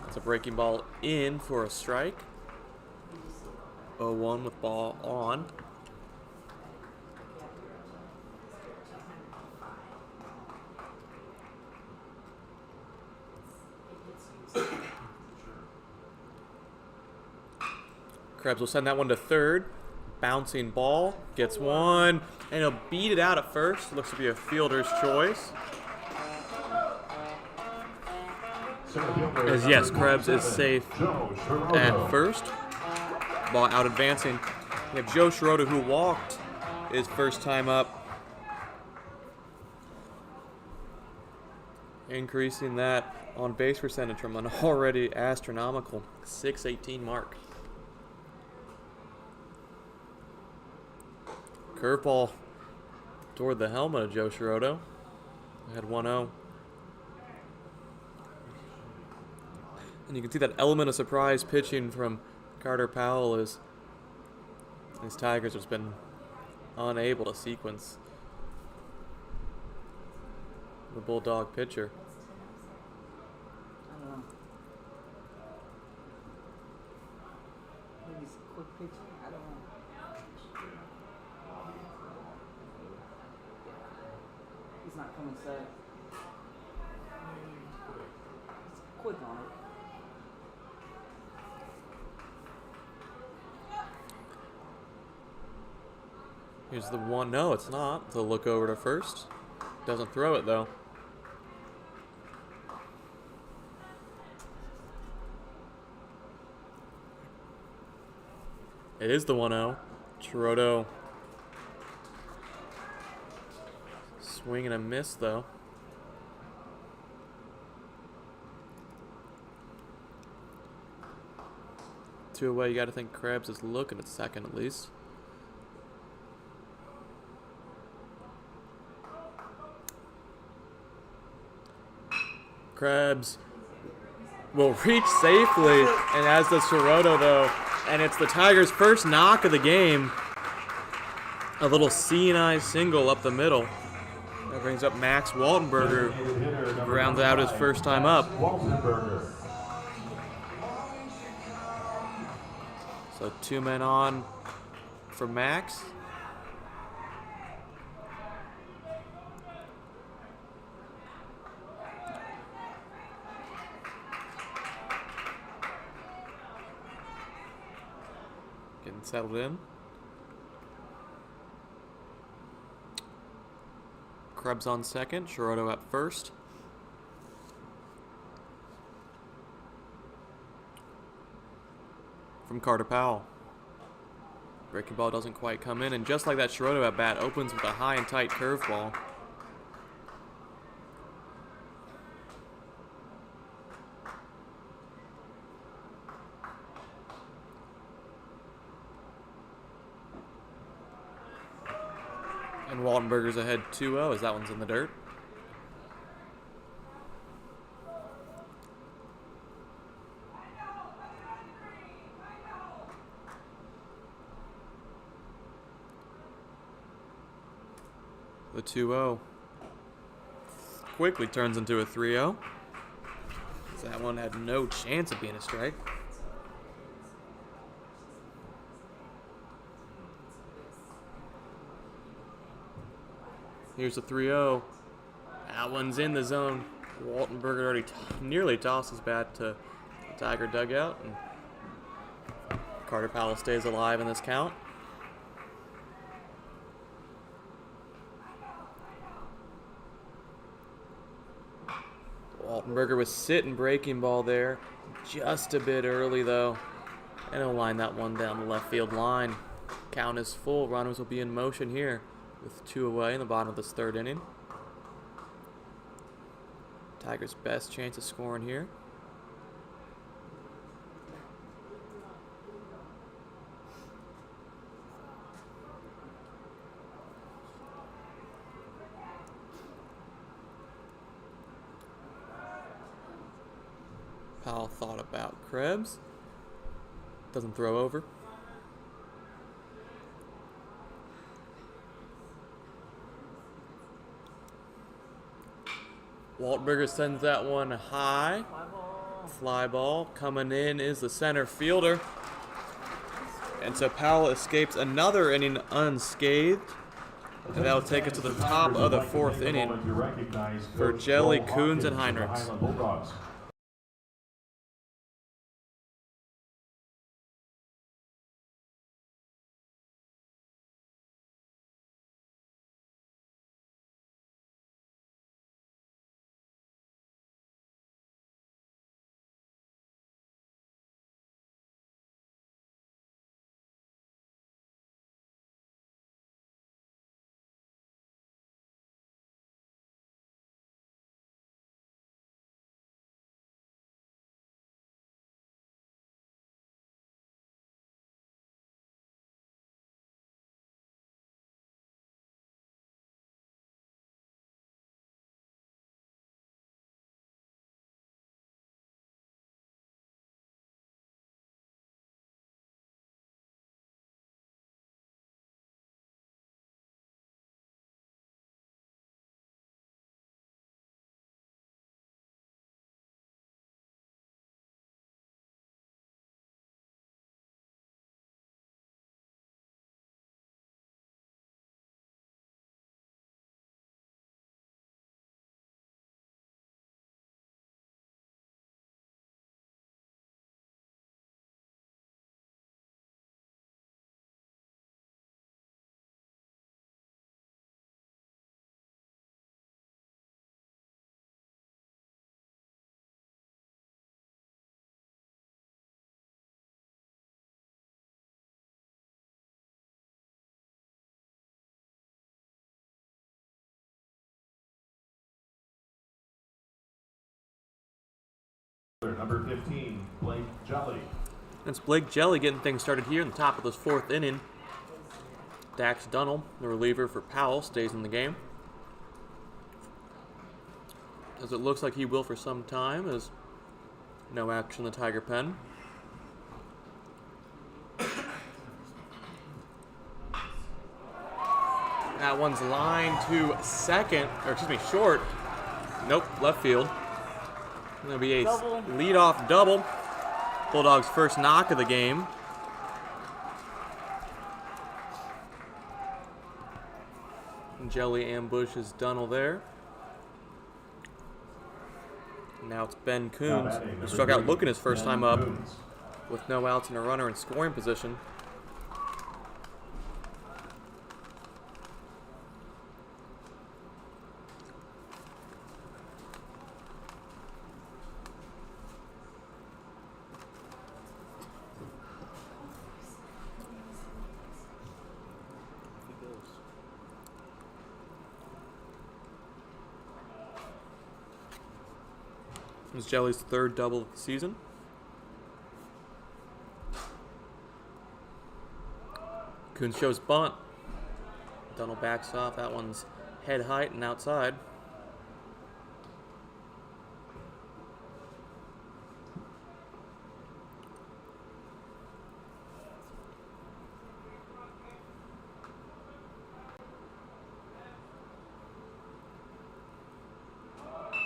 A: That's a breaking ball in for a strike. 0-1 with ball on. Krebs will send that one to third. Bouncing ball. Gets one. And he'll beat it out at first. Looks to be a fielder's choice. As yes, Krebs is safe at first. Ball out advancing. We have Joe Schroeder, who walked his first time up. Increasing that on base percentage from an already astronomical 618 mark. Curveball toward the helmet of Joe Schroeder. Had 1-0. And you can see that element of surprise pitching from Carter Powell as these Tigers have been unable to sequence the Bulldog pitcher.
D: I don't know. Maybe it's a quick pitch. I don't know. He's not coming set. It's quick on it.
A: Here's the one. No, it's not. They'll look over to first. Doesn't throw it, though. It is the 1-0. Chiroto swing and a miss, though. Two away. You got to think Krebs is looking at second at least. Krebs will reach safely, and as does Chiroto, though. And it's the Tigers' first knock of the game. A little C&I single up the middle. That brings up Max Waltenberger, who rounds out his first time up. So 2 men on for Max. Getting settled in. Krebs on second, Chiroto at first. From Carter Powell. Breaking ball doesn't quite come in, and just like that, Chiroto at bat opens with a high and tight curveball. And Waltenberger's ahead 2-0 as that one's in the dirt. The 2-0 quickly turns into a 3-0. So that one had no chance of being a strike. Here's the 3-0. That one's in the zone. Waltenberger already nearly tossed his bat to the Tiger dugout. And Carter Powell stays alive in this count. Waltenberger was sitting breaking ball there. Just a bit early, though. And he'll line that one down the left field line. Count is full. Runners will be in motion here with 2 away in the bottom of this 3rd inning. Tigers' best chance of scoring here. Powell thought about Krebs. Doesn't throw over. Waltberger sends that one high. Fly ball. Coming in is the center fielder. And so Powell escapes another inning unscathed. And that'll take us to the top of the 4th inning for Jelly, Coons, and Heinrichs.
B: Number 15, Blake Jelly.
A: It's Blake Jelly getting things started here in the top of this 4th inning. Dax Dunnell, the reliever for Powell, stays in the game. As it looks like he will for some time, as no action in the Tiger pen. That one's lined to second, or excuse me, short. Nope, left field. It'll be a leadoff double. Bulldogs' first knock of the game. And Jelly ambushes Dunnell there. Now it's Ben Coons, who struck out looking his first time up with no outs and a runner in scoring position. It was Jelly's 3rd double of the season. Coons shows bunt. Dunnell backs off. That one's head height and outside.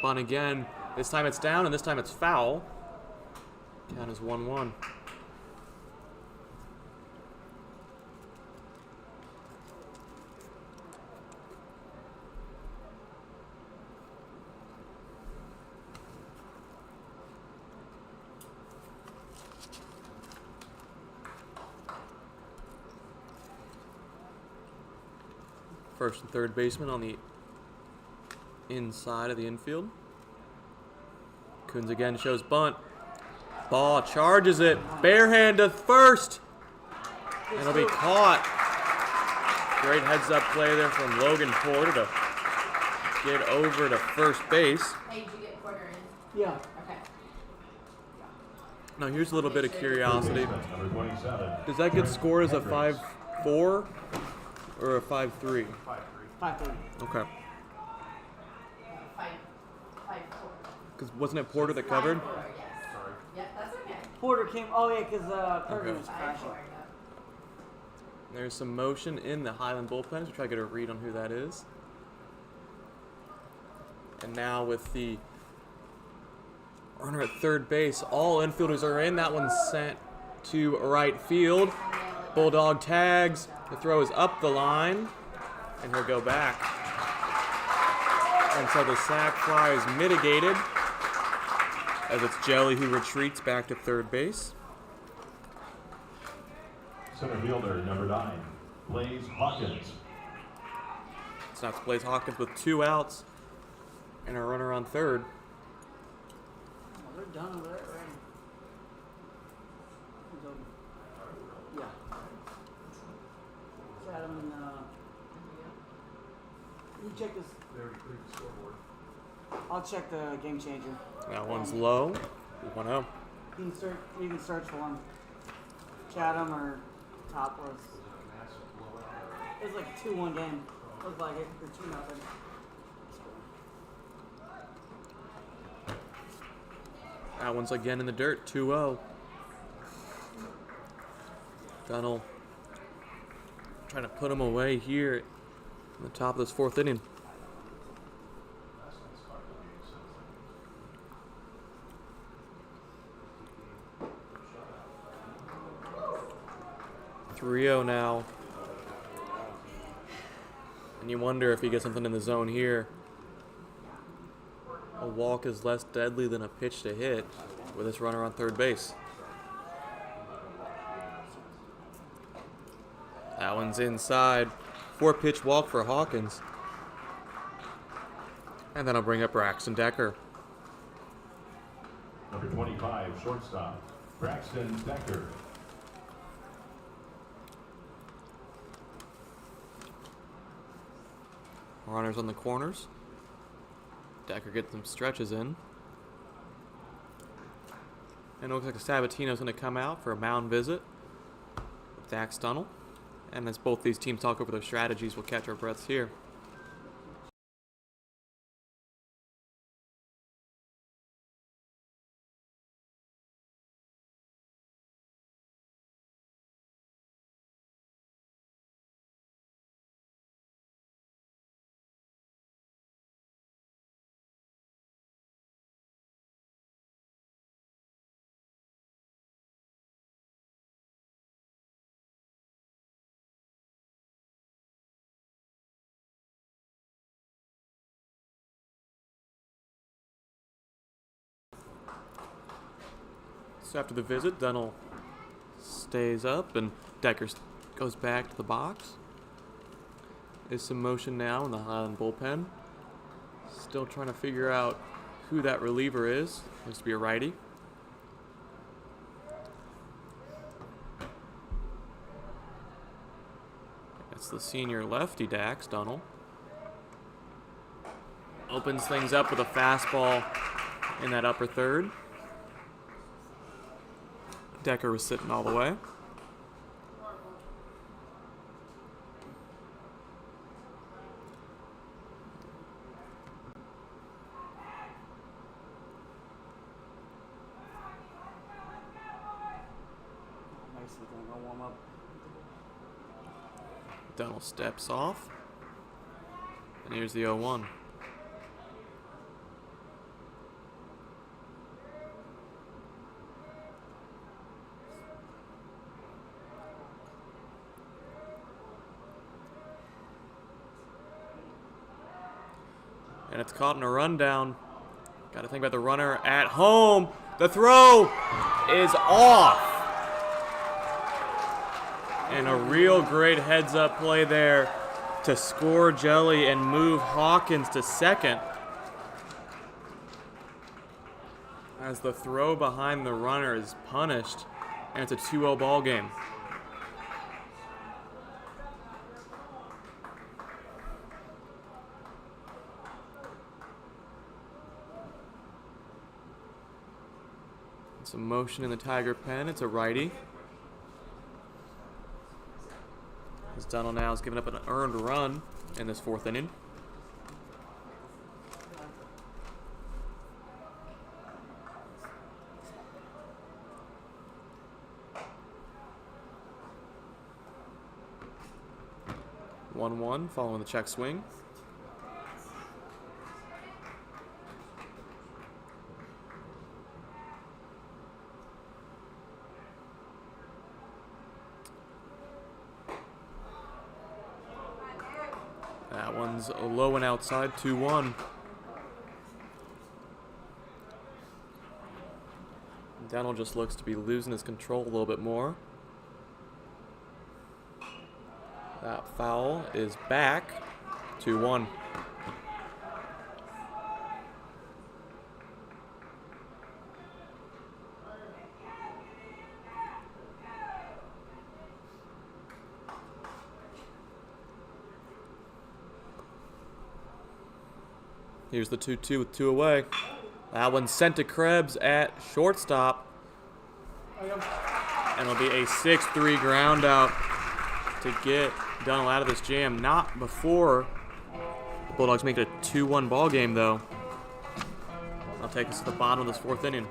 A: Bunt again. This time it's down, and this time it's foul. Count is 1-1. First and third baseman on the inside of the infield. Coons again shows bunt. Ball charges it. Barehand to first. And it'll be caught. Great heads-up play there from Logan Porter to get over to first base.
C: Hey, did you get Porter in?
D: Yeah.
C: Okay.
A: Now here's a little bit of curiosity.
B: Number 27.
A: Does that get scored as a 5-4 or a 5-3?
D: 5:30.
A: Okay.
C: 5-4.
A: Because wasn't it Porter that covered?
C: 5-4, yes. Sorry. Yep, that's okay.
D: Porter came. Oh yeah, because Kirby
A: Okay.
D: was
C: 5-4,
D: crashing.
C: yep.
A: There's some motion in the Highland bullpen. So try to get a read on who that is. And now with the runner at third base, all infielders are in. That one's sent to right field. Bulldog tags. The throw is up the line, and he'll go back. And so the sac fly is mitigated as it's Jelly who retreats back to third base.
B: Center fielder, number 9, Blaze Hawkins.
A: So now it's Blaze Hawkins with 2 outs and a runner on third.
D: Oh, they're done over there already. Who's open? Yeah. Chatham and you check this. I'll check the game changer.
A: That one's low. 1-0.
D: You can search for him. Chatham or Topless. It was like a 2-1 game. Looked like it. Or 2-0.
A: That one's again in the dirt. 2-0. Gunnell trying to put him away here in the top of this 4th inning. .3-0 now. And you wonder if he gets something in the zone here. A walk is less deadly than a pitch to hit with this runner on third base. That one's inside. 4-pitch walk for Hawkins. And then I'll bring up Braxton Decker.
B: Number 25, shortstop, Braxton Decker.
A: Runners on the corners. Decker gets some stretches in. And it looks like Sabatino's going to come out for a mound visit with Dax Tunnel. And as both these teams talk over their strategies, we'll catch our breaths here. So after the visit, Dunnell stays up and Decker goes back to the box. There's some motion now in the Highland bullpen. Still trying to figure out who that reliever is. Has to be a righty. It's the senior lefty, Dax Dunnell. Opens things up with a fastball in that upper third. Decker was sitting all the way.
D: Nicely done. I'll warm up.
A: Dunnell steps off. And here's the 0-1. And it's caught in a rundown. Got to think about the runner at home. The throw is off. And a real great heads-up play there to score Jelly and move Hawkins to second. as the throw behind the runner is punished, and it's a 2-0 ball game. Some motion in the Tiger pen. It's a righty. As Donald now has given up an earned run in this 4th inning. One following the check swing. That one's low and outside, 2-1. Donald just looks to be losing his control a little bit more. That foul is back, 2-1. Here's the 2-2 with 2 away. That one's sent to Krebs at shortstop. And it'll be a 6-3 ground out to get Donald out of this jam. Not before the Bulldogs make it a 2-1 ball game, though. I'll take us to the bottom of this 4th inning.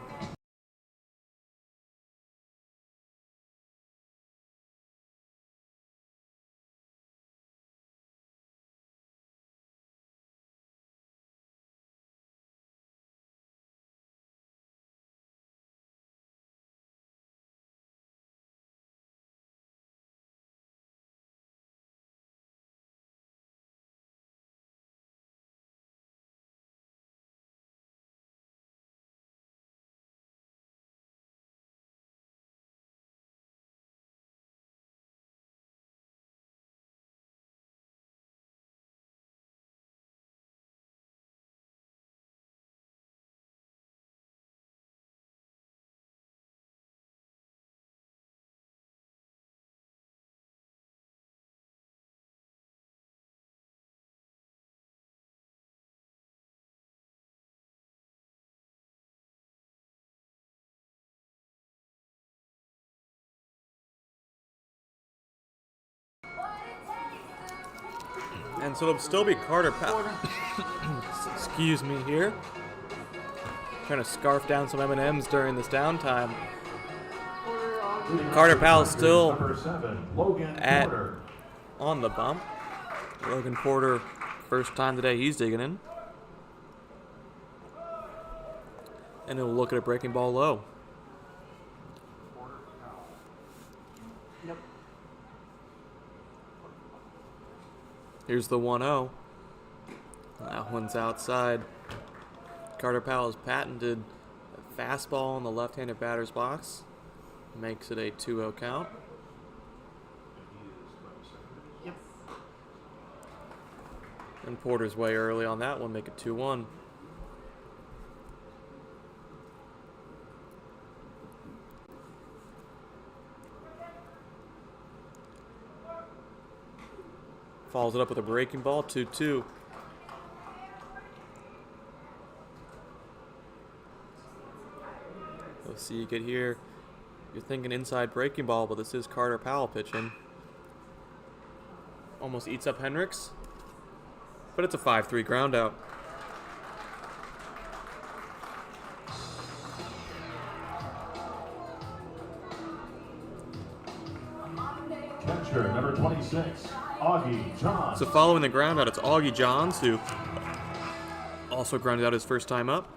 A: And so it'll still be Carter Powell. Excuse me here. Trying to scarf down some M&Ms during this downtime. Carter Powell still on the bump. Logan Porter, first time today he's digging in. And he'll look at a breaking ball low. Here's the 1-0. That one's outside. Carter Powell's patented a fastball in the left-handed batter's box. Makes it a 2-0 count.
D: Yep.
A: And Porter's way early on that one, make it 2-1. Follows it up with a breaking ball, 2-2. Let's see you get here. You're thinking inside breaking ball, but this is Carter Powell pitching. Almost eats up Hendricks, but it's a 5-3 ground out.
B: Catcher number 26, Augie Johns.
A: So following the ground out, it's Augie Johns, who also grounded out his first time up.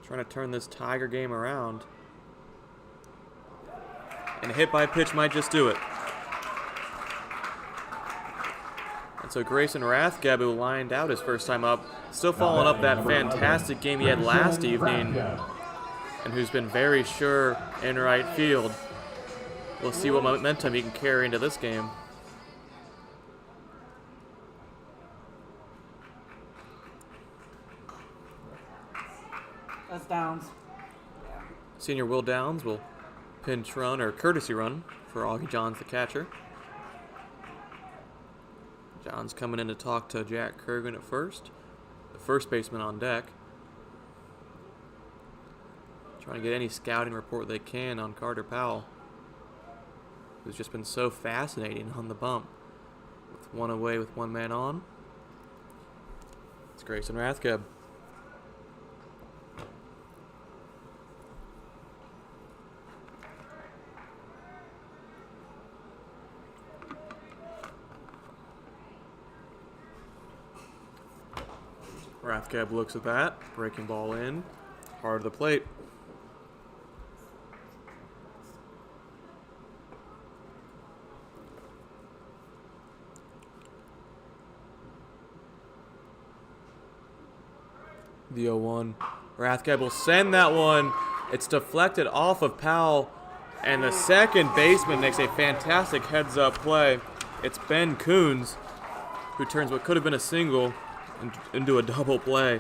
A: Trying to turn this Tiger game around. And a hit by pitch might just do it. And so Grayson Rathgeb, who lined out his first time up, still following up that fantastic game he had last evening, and who's been very sure in right field. We'll see what momentum he can carry into this game.
D: That's Downs. Yeah.
A: Senior Will Downs will pinch run or courtesy run for Augie Johns, the catcher. Johns coming in to talk to Jack Kurgan at first. The first baseman on deck. Trying to get any scouting report they can on Carter Powell, who's just been so fascinating on the bump. With one away with one man on. It's Grayson Rathgeb. Rathgeb looks at that, breaking ball in, hard of the plate. The 0-1. Rathgeb will send that one. It's deflected off of Powell, and the second baseman makes a fantastic heads-up play. It's Ben Coons, who turns what could have been a single into a double play.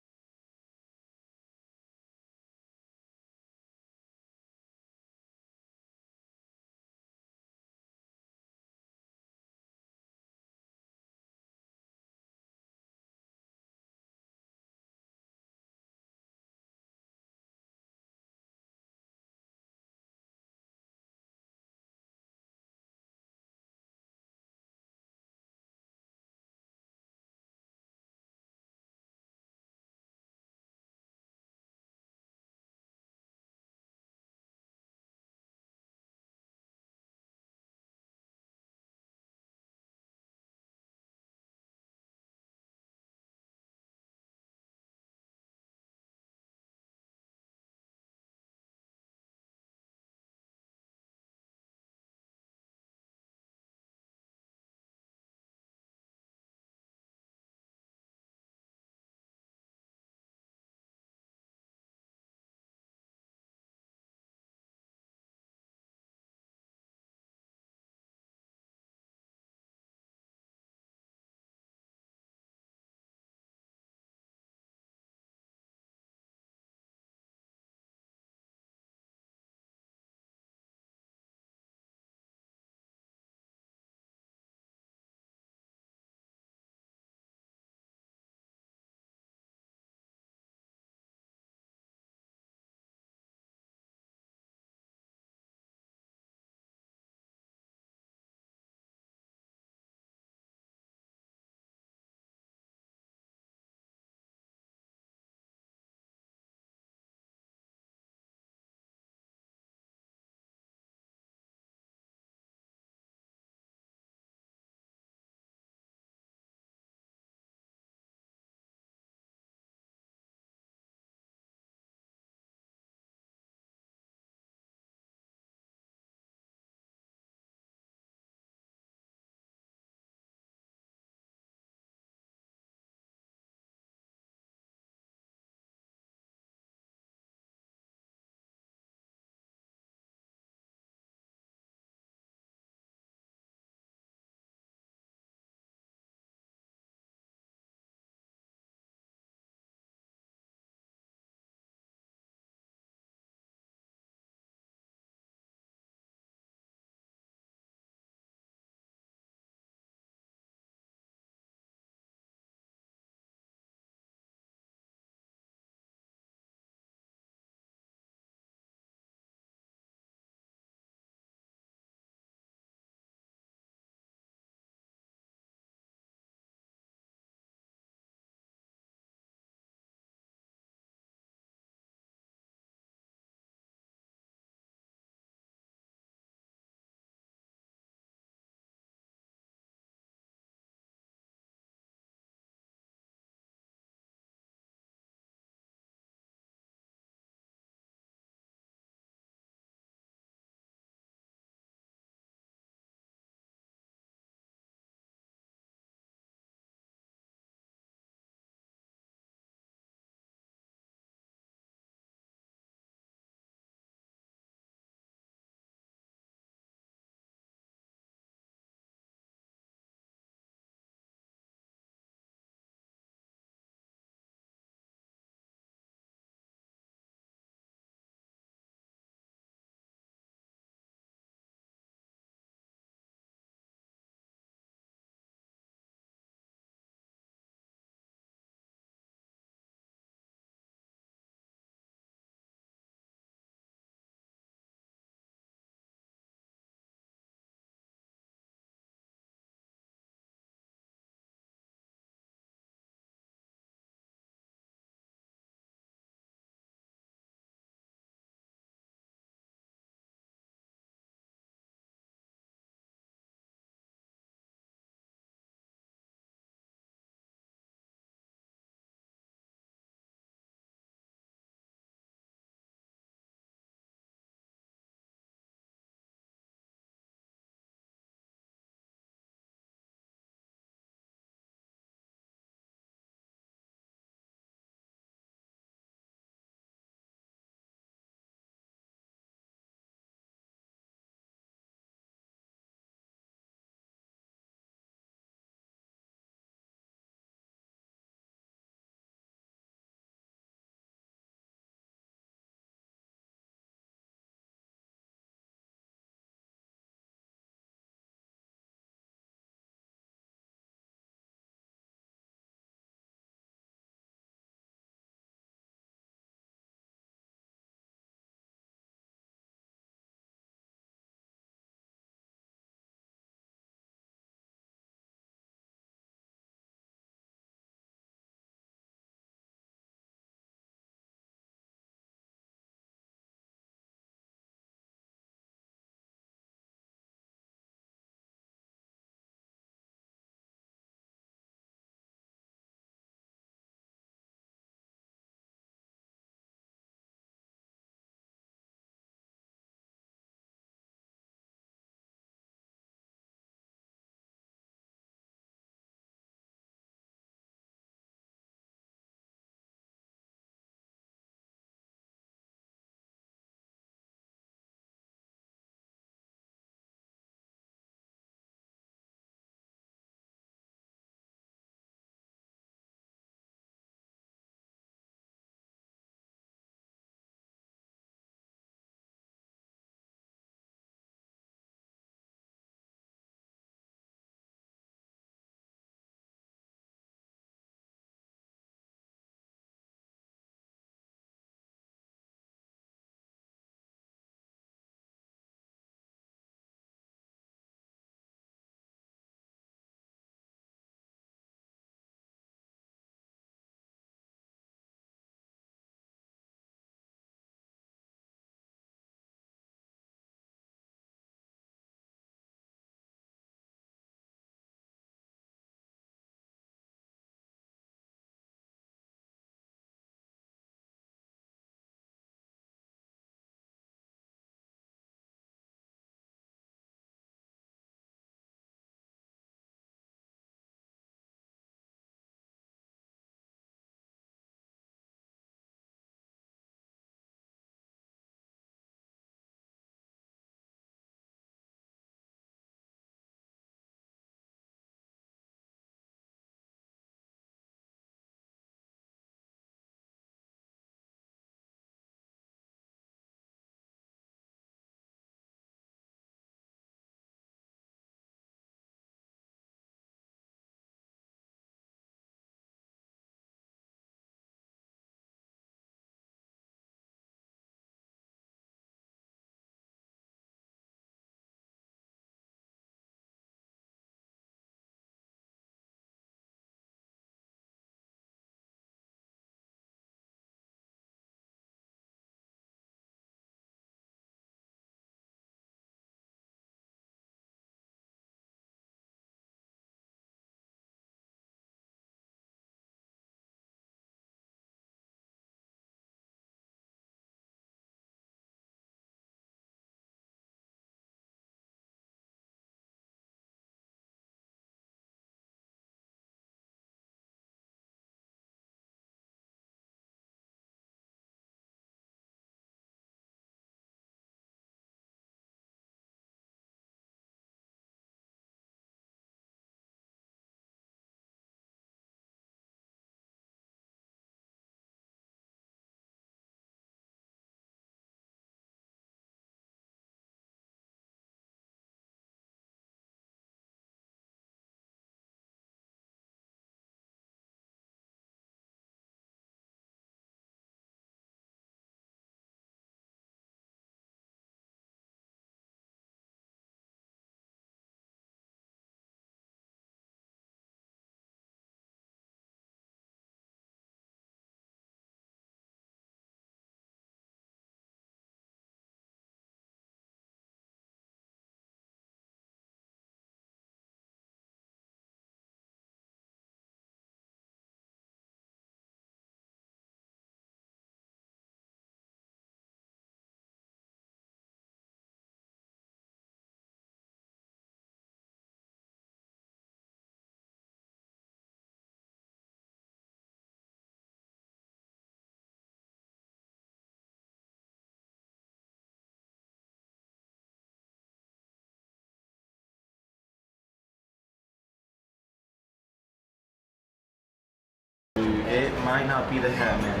E: might not be the hat man.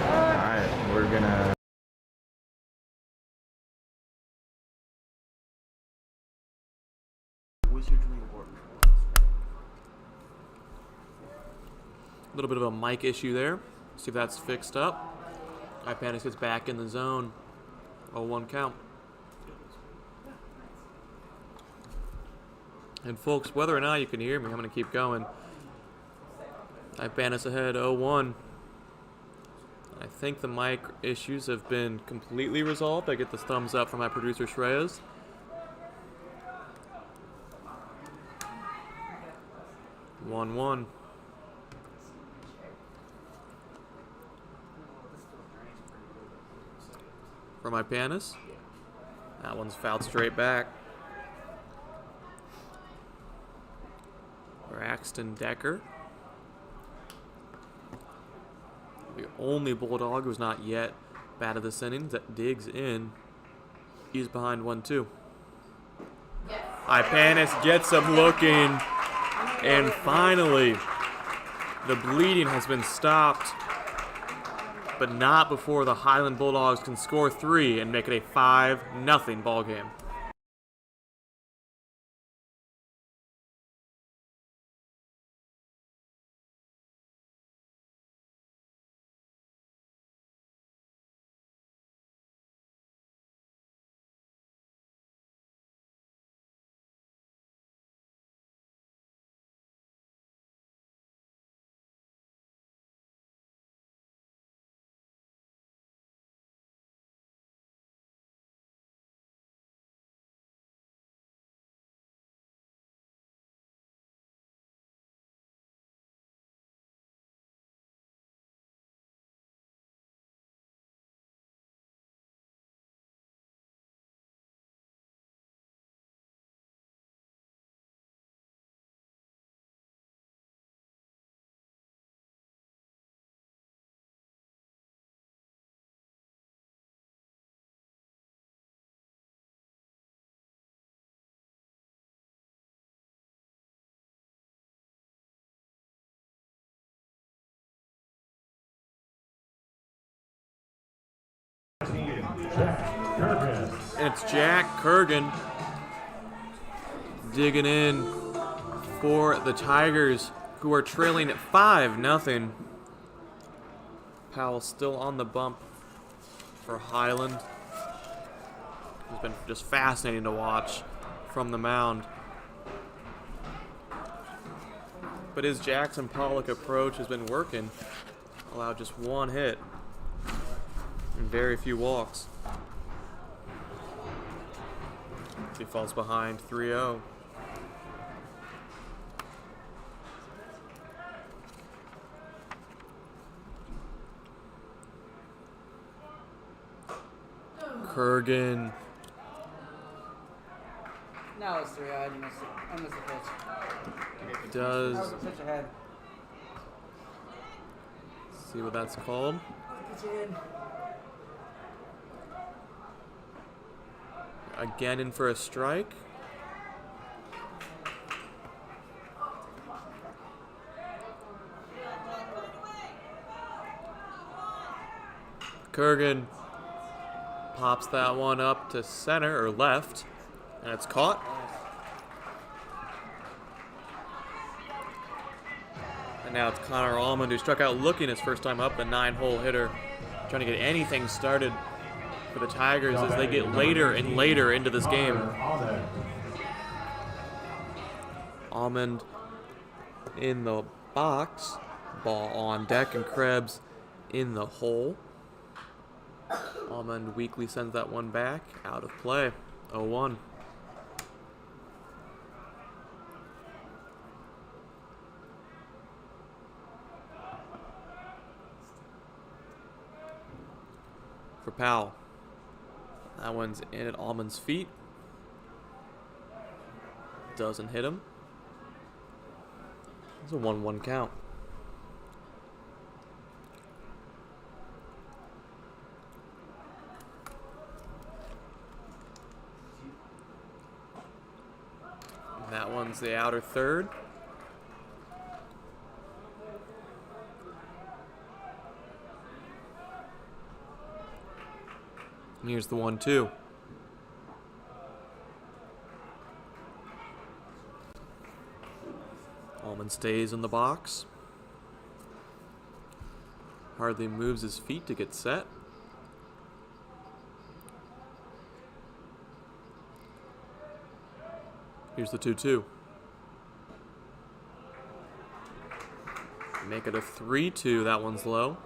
E: Alright, we're gonna... Wizardry Order.
A: A little bit of a mic issue there. See if that's fixed up. Ipanis gets back in the zone. 0-1 count. And folks, whether or not you can hear me, I'm going to keep going. Ipanis ahead 0-1. I think the mic issues have been completely resolved. I get the thumbs up from my producer Shreyas. One. For my Panis. That one's fouled straight back. Braxton Decker. The only Bulldog who's not yet batted this inning that digs in. He's behind 1-2.
C: Yes.
A: Ipanis gets him looking. And finally, the bleeding has been stopped. But not before the Highland Bulldogs can score 3 and make it a 5-0 ball game.
B: Jack Kurgan.
A: And it's Jack Kurgan digging in for the Tigers, who are trailing 5-0. Powell still on the bump for Highland. It's been just fascinating to watch from the mound. But his Jackson Pollock approach has been working. Allowed just one hit and very few walks. He falls behind 3-0. Kurgan.
D: Now it's 3. I missed the pitch.
A: Does
D: That was a pitch ahead.
A: see what that's called.
D: Pitch in.
A: Again in for a strike. Kurgan pops that one up to center or left, and it's caught. And now it's Connor Almond, who struck out looking his first time up, the 9-hole hitter, trying to get anything started for the Tigers as they get later and later into this game. Almond in the box, ball on deck, and Krebs in the hole. Almond weakly sends that one back, out of play, 0-1. For Powell. That one's in at Almond's feet. Doesn't hit him. It's a 1-1 count. And that one's the outer third. Here's the 1-2. Allman stays in the box. Hardly moves his feet to get set. Here's the 2-2. Make it a 3-2. That one's low.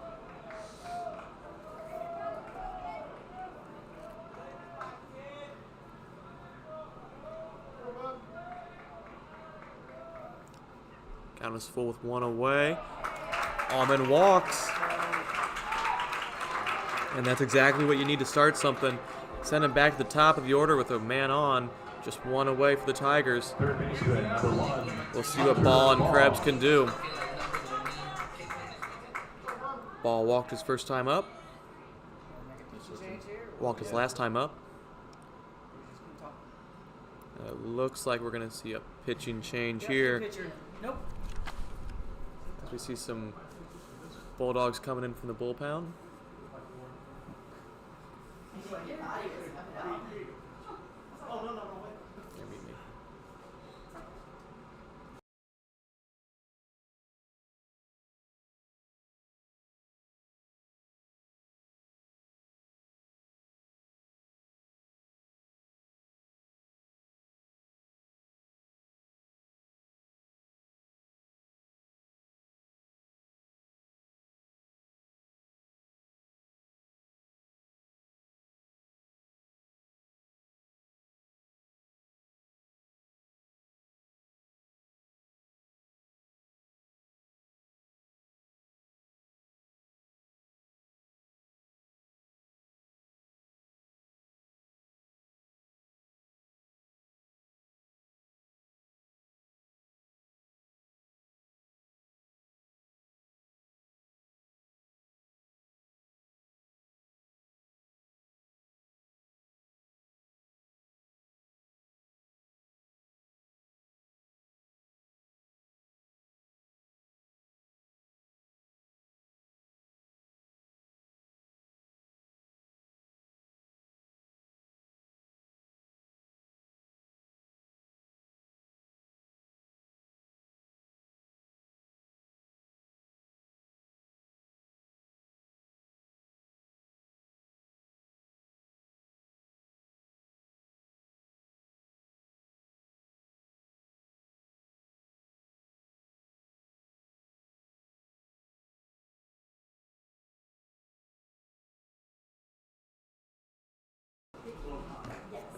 A: Count is full with one away. Allman walks. And that's exactly what you need to start something. Send him back to the top of the order with a man on. Just one away for the Tigers.
B: Third baseman, number 1.
A: We'll see what Ball and Krebs can do. Ball walked his first time up. Walked his last time up. It looks like we're going to see a pitching change here.
D: Nope.
A: As we see some Bulldogs coming in from the bullpen. Here, meet me.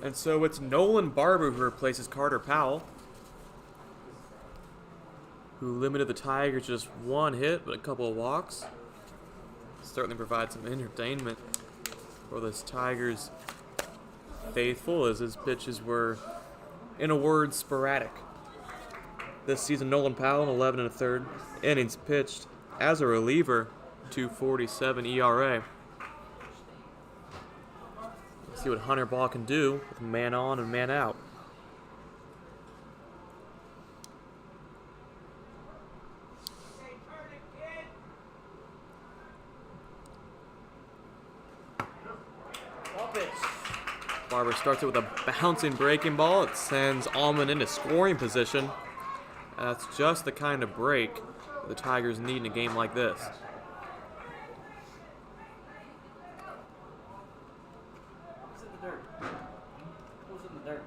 A: And so it's Nolan Barber who replaces Carter Powell, who limited the Tigers to just one hit but a couple of walks. Certainly provides some entertainment for this Tigers faithful, as his pitches were, in a word, sporadic. This season, Nolan Powell in 11 1/3 innings pitched as a reliever, 2.47 ERA. See what Hunter Ball can do with man on and man out. Barber starts it with a bouncing breaking ball. It sends Allman into scoring position. And that's just the kind of break the Tigers need in a game like this.
D: Who's in the dirt? Who's in the dirt?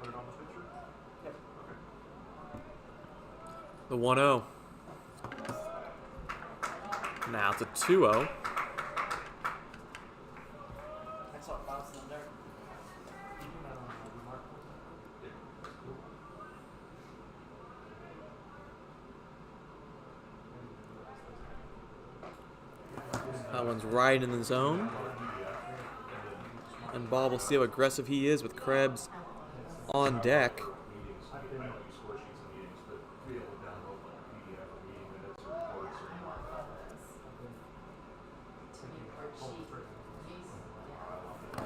B: Put it on the pitcher?
D: Yep.
A: The 1-0. Now it's a 2-0.
D: I saw it bounce in the dirt.
A: That one's right in the zone. And Bob will see how aggressive he is with Krebs on deck.
B: I know you score sheets in meetings, but be able to download like a PDF of meeting minutes or reports or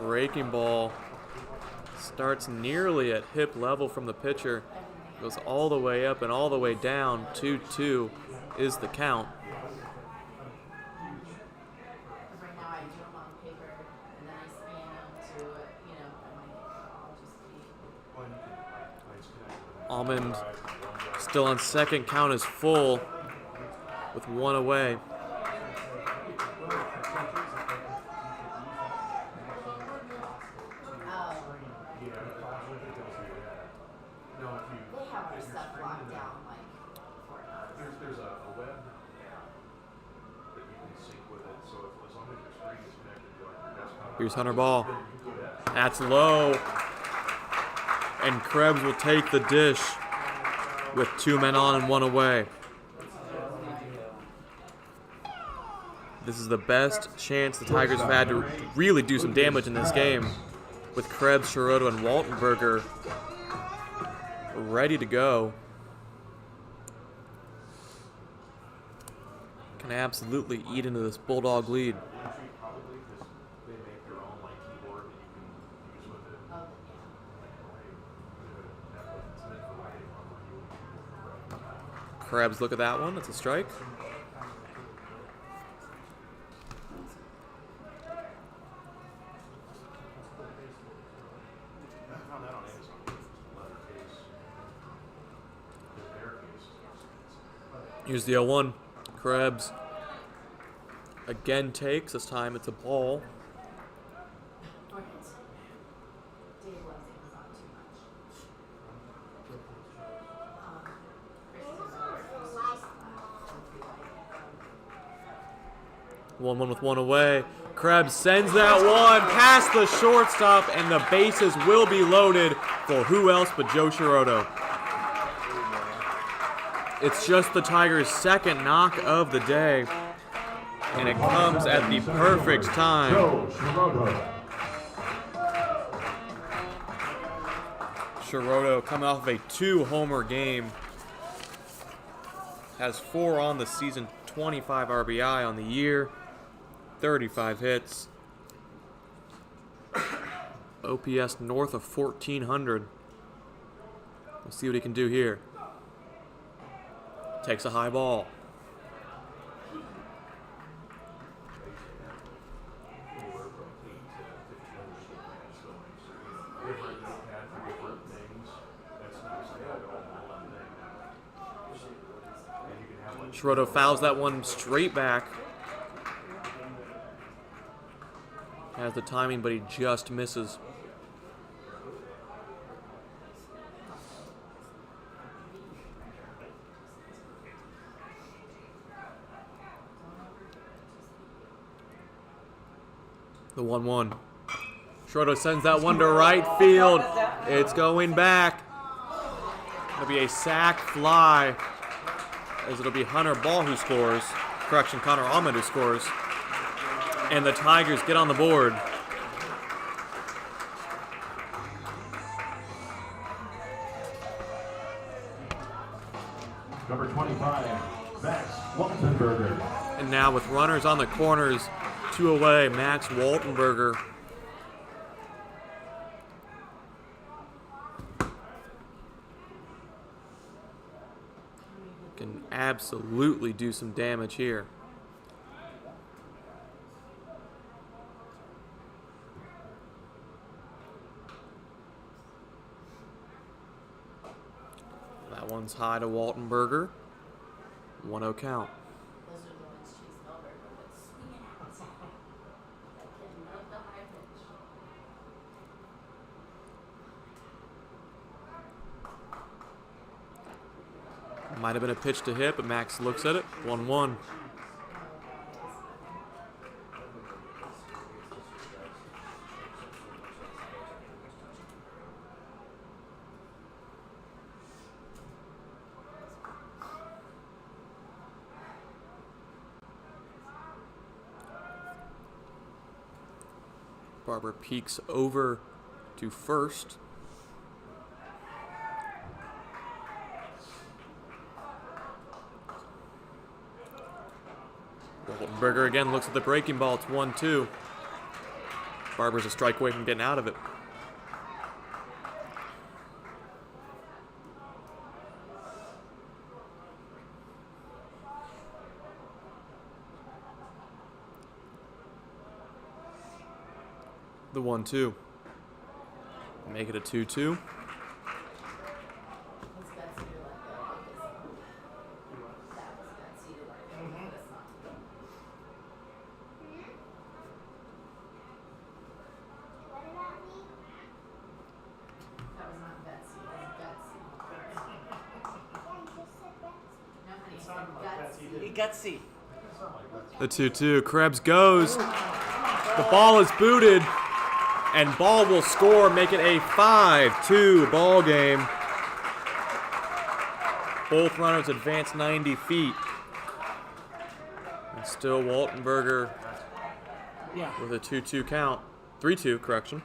A: Breaking ball starts nearly at hip level from the pitcher. Goes all the way up and all the way down. 2-2 is the count.
C: Right now I do them on paper, and then I scan them to, you know, and I'll just be.
B: Well, and you can, like, it's connected to that.
A: Almond still on second, count is full with one away.
C: Oh,
B: Yeah, it does do that. No, if you.
C: they have our
B: if you're
C: stuff
B: screening
C: locked
B: that,
C: down like Fort Knox.
B: There's a web app that you can sync with it, so if, as long as your screen is connected to like your desktop.
A: Here's Hunter Ball.
B: Then you can do that.
A: That's low. And Krebs will take the dish with 2 men on and 1 away. This is the best chance the Tigers have had to really do some damage in this game, with Krebs, Shiroto, and Waltenberger ready to go. Can absolutely eat into this Bulldog lead.
B: Actually, probably because they make their own like keyboard that you can use with it.
C: Oh, yeah.
A: Krebs, look at that one. It's a strike.
B: I found that on Amazon. It's a leather case. The bear case.
A: Here's the 0-1. Krebs again takes. This time it's a ball.
C: Right. Dave loves Amazon too much. Chris is
A: 1-1 with 1 away. Krebs sends that one past the shortstop, and the bases will be loaded for who else but Joe Shiroto. It's just the Tigers' second knock of the day, and it comes at the perfect time. Shiroto coming off of a 2-homer game. Has 4 on the season, 25 RBI on the year, 35 hits. OPS north of 1,400. We'll see what he can do here. Takes a high ball.
B: Anywhere from 8 to 1,500 plants going. So, different notepad for different things. That's nice to have it all in one thing. And you can have like.
A: Shiroto fouls that one straight back. Has the timing, but he just misses. The 1-1. Shiroto sends that one to right field. It's going back. It'll be a sac fly, as it'll be Hunter Ball who scores. Correction, Connor Ahmed who scores. And the Tigers get on the board.
F: Number 25, Max Waltenberger.
A: And now with runners on the corners, 2 away, Max Waltenberger. Can absolutely do some damage here. That one's high to Waltenberger. 1-0 count.
C: Those are the ones Chase Melberg would swing it out. That kid loved the high pitch.
A: Might have been a pitch to hit, but Max looks at it. 1-1. Barber peeks over to first. Waltenberger again looks at the breaking ball. It's 1-2. Barber's a strike away from getting out of it. The 1-2. Make it a 2-2.
C: What's Betsy do like that? That was Betsy to like that, but it's not. That was not Betsy, it was Betsy. No, honey, I said Betsy.
D: He gutsy.
A: The 2-2. Krebs goes. The ball is booted. And Ball will score, make it a 5-2 ball game. Both runners advance 90 feet. And still Waltenberger
D: Yeah.
A: with a 2-2 count. 3-2, correction.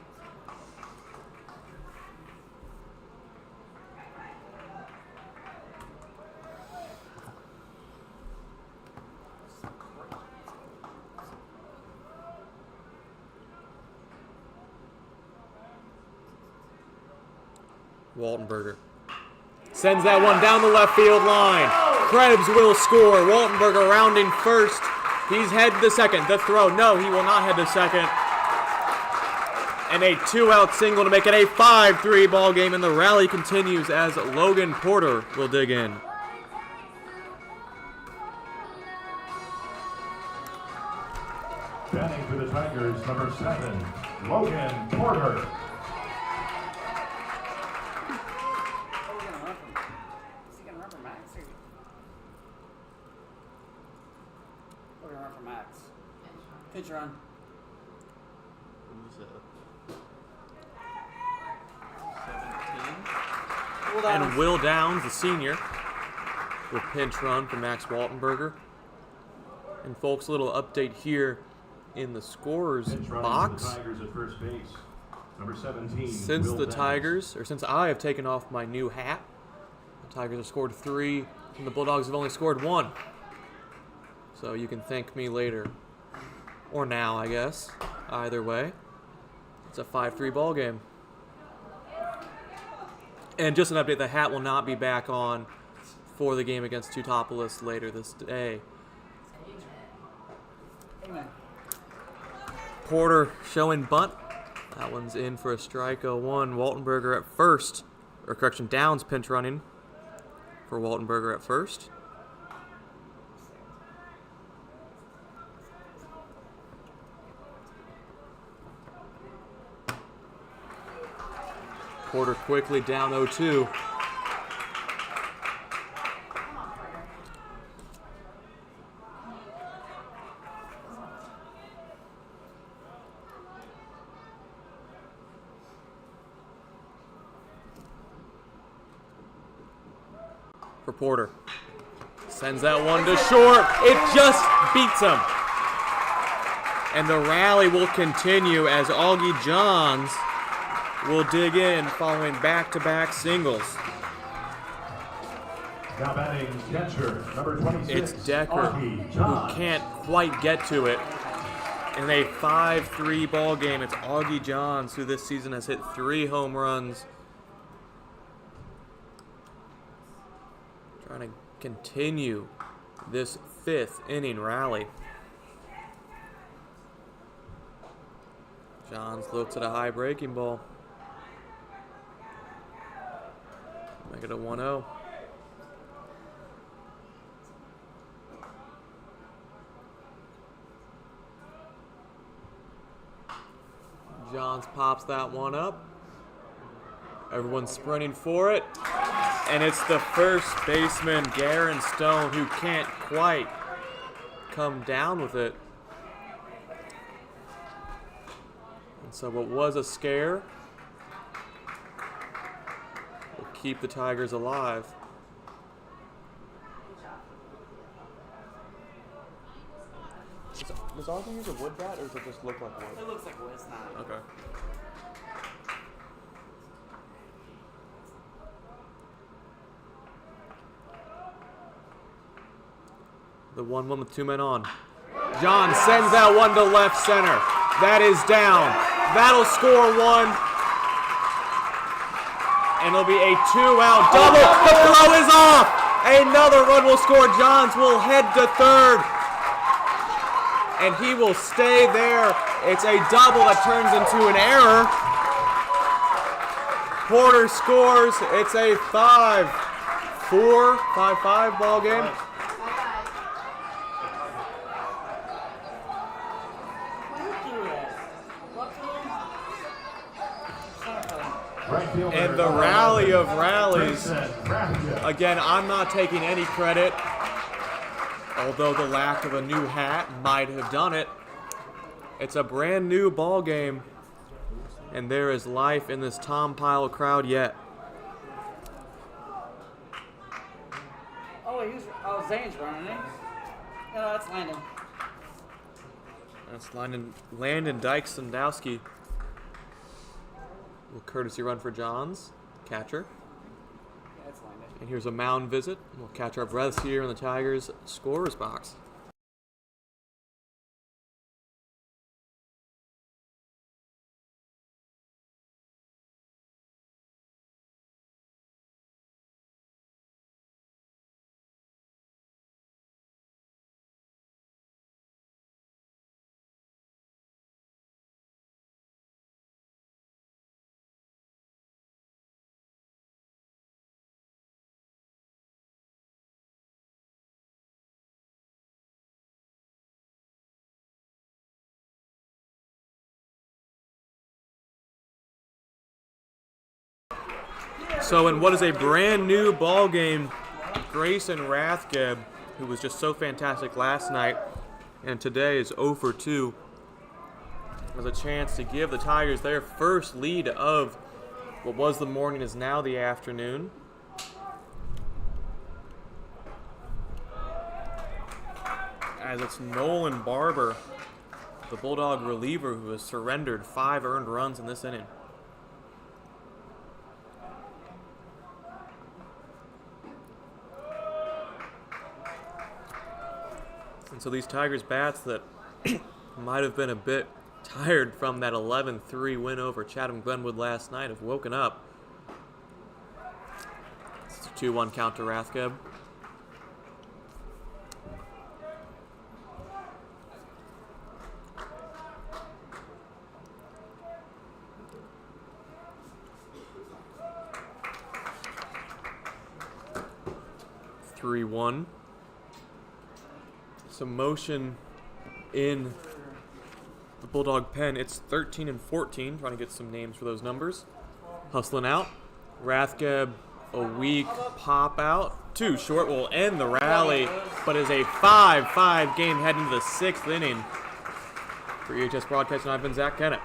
A: Waltenberger sends that one down the left field line. Krebs will score. Waltenberger rounding first. He's headed to second. The throw. No, he will not head to second. And a 2-out single to make it a 5-3 ball game. And the rally continues as Logan Porter will dig in.
F: Batting for the Tigers, number 7, Logan Porter.
D: Is he gonna run for Max? We're gonna run for Max. Pitch run. Hold on.
A: And Will Downs, the senior, will pinch run for Max Waltenberger. And folks, a little update here in the scorers
F: Pitch running
A: box.
F: for the Tigers at first base, number 17,
A: Since
F: Will
A: the
F: Downs.
A: Tigers, or since I have taken off my new hat, the Tigers have scored 3, and the Bulldogs have only scored 1. So you can thank me later. Or now, I guess. Either way. It's a 5-3 ball game. And just an update, the hat will not be back on for the game against Teutopolis later this day.
D: Amen.
A: Porter showing bunt. That one's in for a strike 0-1. Waltenberger at first. Or correction, Downs pinch running for Waltenberger at first. Porter quickly down 0-2. For Porter. Sends that one to short. It just beats him. And the rally will continue as Augie Johns will dig in following back-to-back singles.
F: Now batting catcher, number 26,
A: It's Decker
F: Augie
A: who
F: Johns.
A: can't quite get to it. In a 5-3 ball game, it's Augie Johns who this season has hit 3 home runs. Trying to continue this 5th inning rally. Johns looks at a high breaking ball. Make it a 1-0. Johns pops that one up. Everyone's sprinting for it. And it's the first baseman, Garen Stone, who can't quite come down with it. And so what was a scare will keep the Tigers alive. Does Augie use a wood bat, or does it just look like wood?
D: It looks like wood. It's not.
A: Okay. The 1-1 with 2 men on. John sends that one to left center. That is down. That'll score 1. And it'll be a 2-out double. The throw is off. Another run will score. Johns will head to third. and he will stay there. It's a double that turns into an error. Porter scores. It's a 5-5 ball game.
C: Bye-bye.
D: Why would you do that? What to him? Son of a-
F: Right fielder,
A: And the
F: number
A: rally
F: 11,
A: of rallies.
F: Grayson Rathke.
A: Again, I'm not taking any credit, although the lack of a new hat might have done it. It's a brand new ball game, and there is life in this Tom Pyle crowd yet.
D: Oh, Zane's running, eh? No, that's Landon.
A: That's Landon Dyke-Sandowski. Little courtesy run for Johns, catcher.
D: Yeah, that's Landon.
A: And here's a mound visit. We'll catch our breaths here in the Tigers' scorer's box. So in what is a brand new ball game, Grayson Rathke, who was just so fantastic last night and today is 0 for 2, has a chance to give the Tigers their first lead of what was the morning is now the afternoon. As it's Nolan Barber, the Bulldog reliever, who has surrendered 5 earned runs in this inning. And so these Tigers bats that might have been a bit tired from that 11-3 win over Chatham Glenwood last night have woken up. It's a 2-1 count to Rathke. (3-1). Some motion in the Bulldog pen. It's 13 and 14. Trying to get some names for those numbers. Hustling out. Rathke, a weak pop out. Too short will end the rally, but is a 5-5 game heading into the 6th inning. For EHS Broadcasting, I've been Zach Kennett.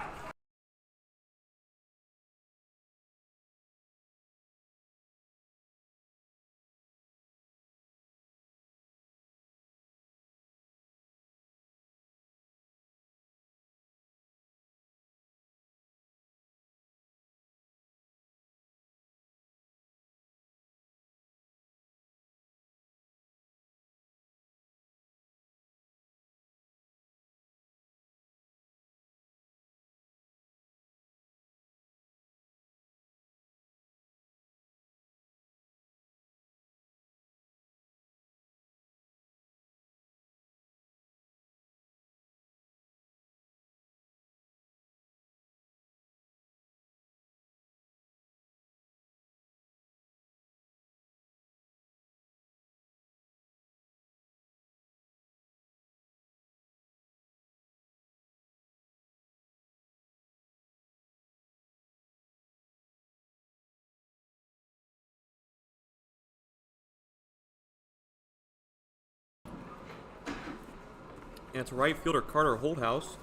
A: And it's right fielder Carter Holthouse.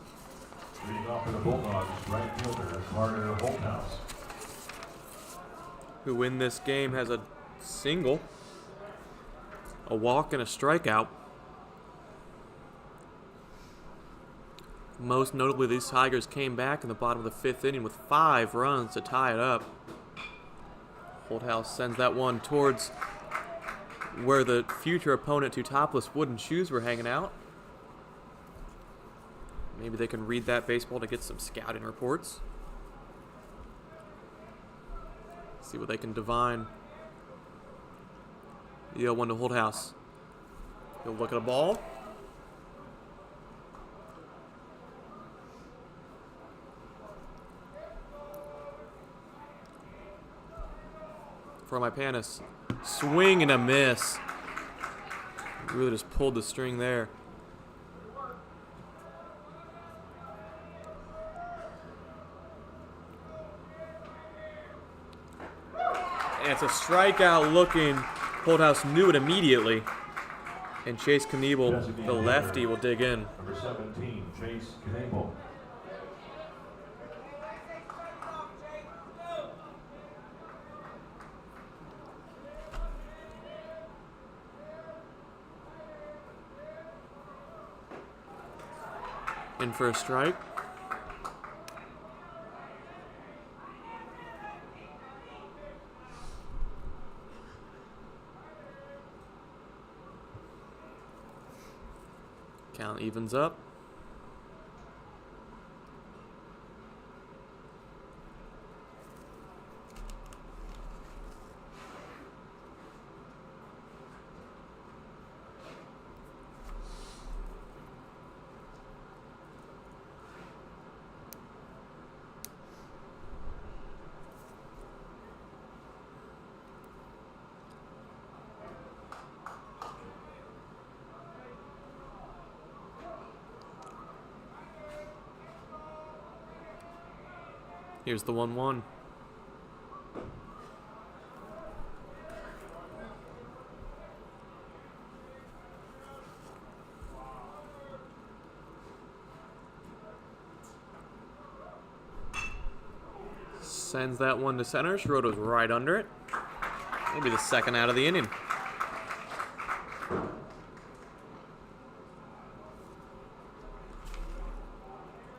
F: Leading off for the Bulldogs, right fielder Carter Holthouse.
A: Who in this game has a single, a walk, and a strikeout. Most notably, these Tigers came back in the bottom of the 5th inning with 5 runs to tie it up. Holthouse sends that one towards where the future opponent to topless wooden shoes were hanging out. Maybe they can read that baseball to get some scouting reports. See what they can divine. The 0-1 to Holthouse. He'll look at a ball. for my Panis. Swing and a miss. Really just pulled the string there. And it's a strikeout looking. Holdhouse knew it immediately. And Chase Knievel, the lefty, will dig in.
F: Number 17, Chase Knable.
A: In for a strike. Count evens up. Here's the 1-1. Sends that one to center. Schroeder's right under it. Maybe the second out of the inning.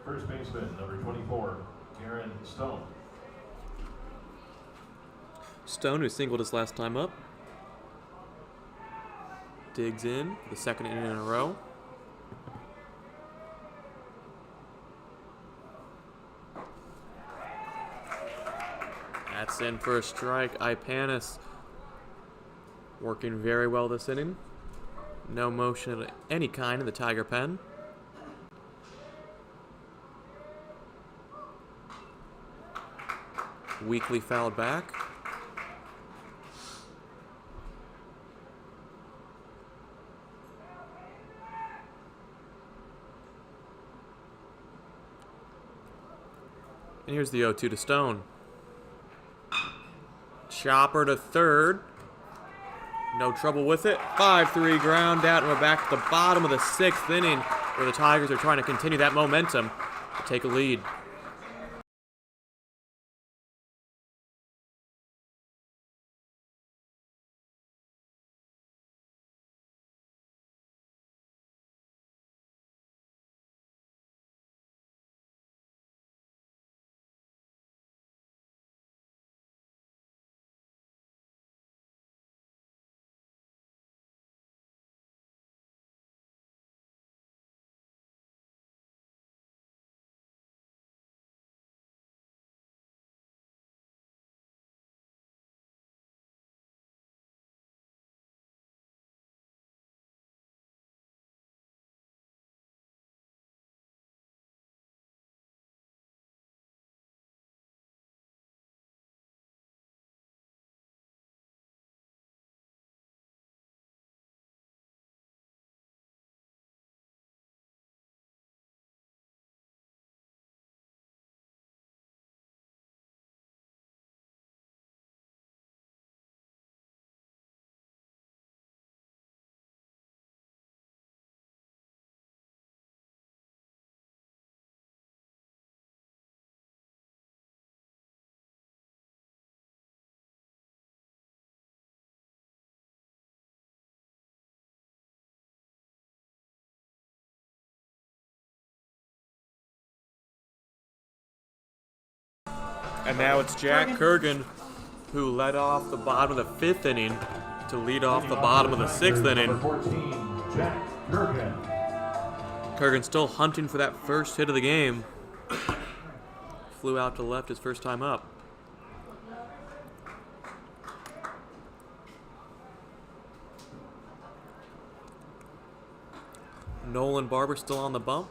F: First baseman, number 24, Aaron Stone.
A: Stone, who singled his last time up, digs in for the second inning in a row. That's in for a strike. Ipanis working very well this inning. No motion of any kind in the Tiger pen. Weakly fouled back. And here's the 0-2 to Stone. Chopper to third. No trouble with it. 5-3 ground out, and we're back at the bottom of the 6th inning, where the Tigers are trying to continue that momentum to take a lead. And now it's Jack Kurgan, who led off the bottom of the 5th inning to lead off the bottom of the 6th inning.
F: Number 14, Jack Kurgan.
A: Kurgan still hunting for that first hit of the game. Flew out to left his first time up. Nolan Barber still on the bump.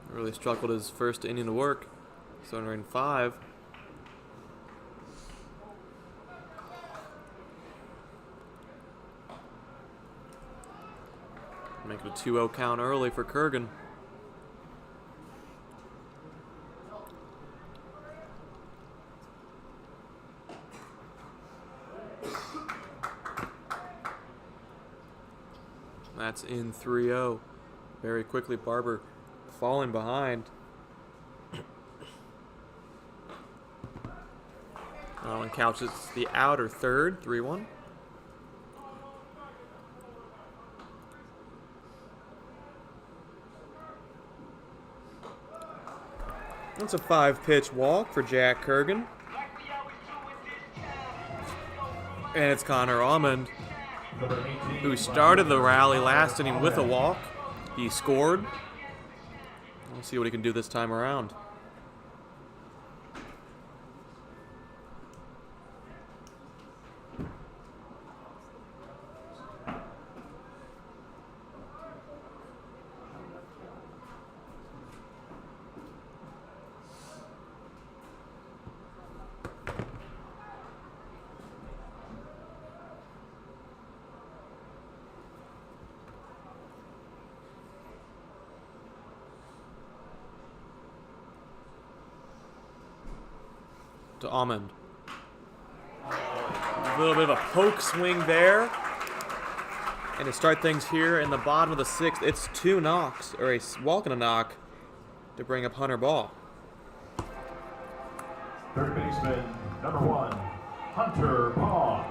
A: Really struggled his first inning of work. So entering 5. Make it a 2-0 count early for Kurgan. That's in 3-0. Very quickly, Barber falling behind. Allen couches the outer third, 3-1. That's a 5-pitch walk for Jack Kurgan. And it's Connor Almond, who started the rally last inning with a walk. He scored. We'll see what he can do this time around. To Almond. A little bit of a poke swing there. And to start things here in the bottom of the 6th, it's 2 knocks, or a walk and a knock, to bring up Hunter Ball.
F: Third baseman, number 1, Hunter Ball.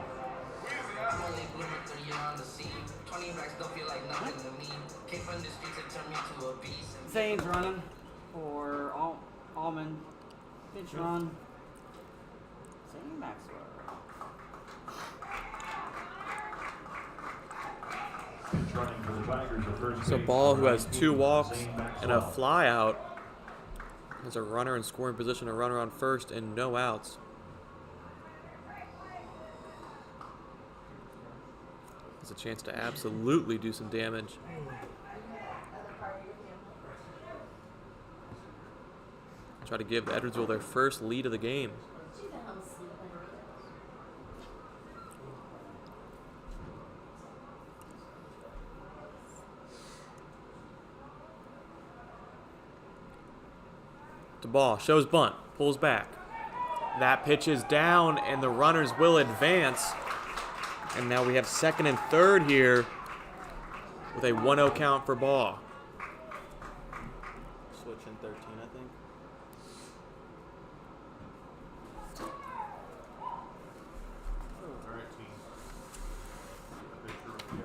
D: Zane's running for Almond. Pitch run. Zane Maxwell.
F: Pitch running for the Tigers at first
A: So
F: base,
A: Ball, who
F: number
A: has 2
F: 19,
A: walks
F: Zane
A: and a
F: Maxwell.
A: fly out, has a runner in scoring position, a runner on first, and no outs. Has a chance to absolutely do some damage. Try to give Edwardsville their first lead of the game.
C: She's at home sleeping.
A: The Ball shows bunt, pulls back. That pitch is down, and the runners will advance. And now we have second and third here with a 1-0 count for Ball.
E: Switching 13, I think.
B: All right, team. A picture of the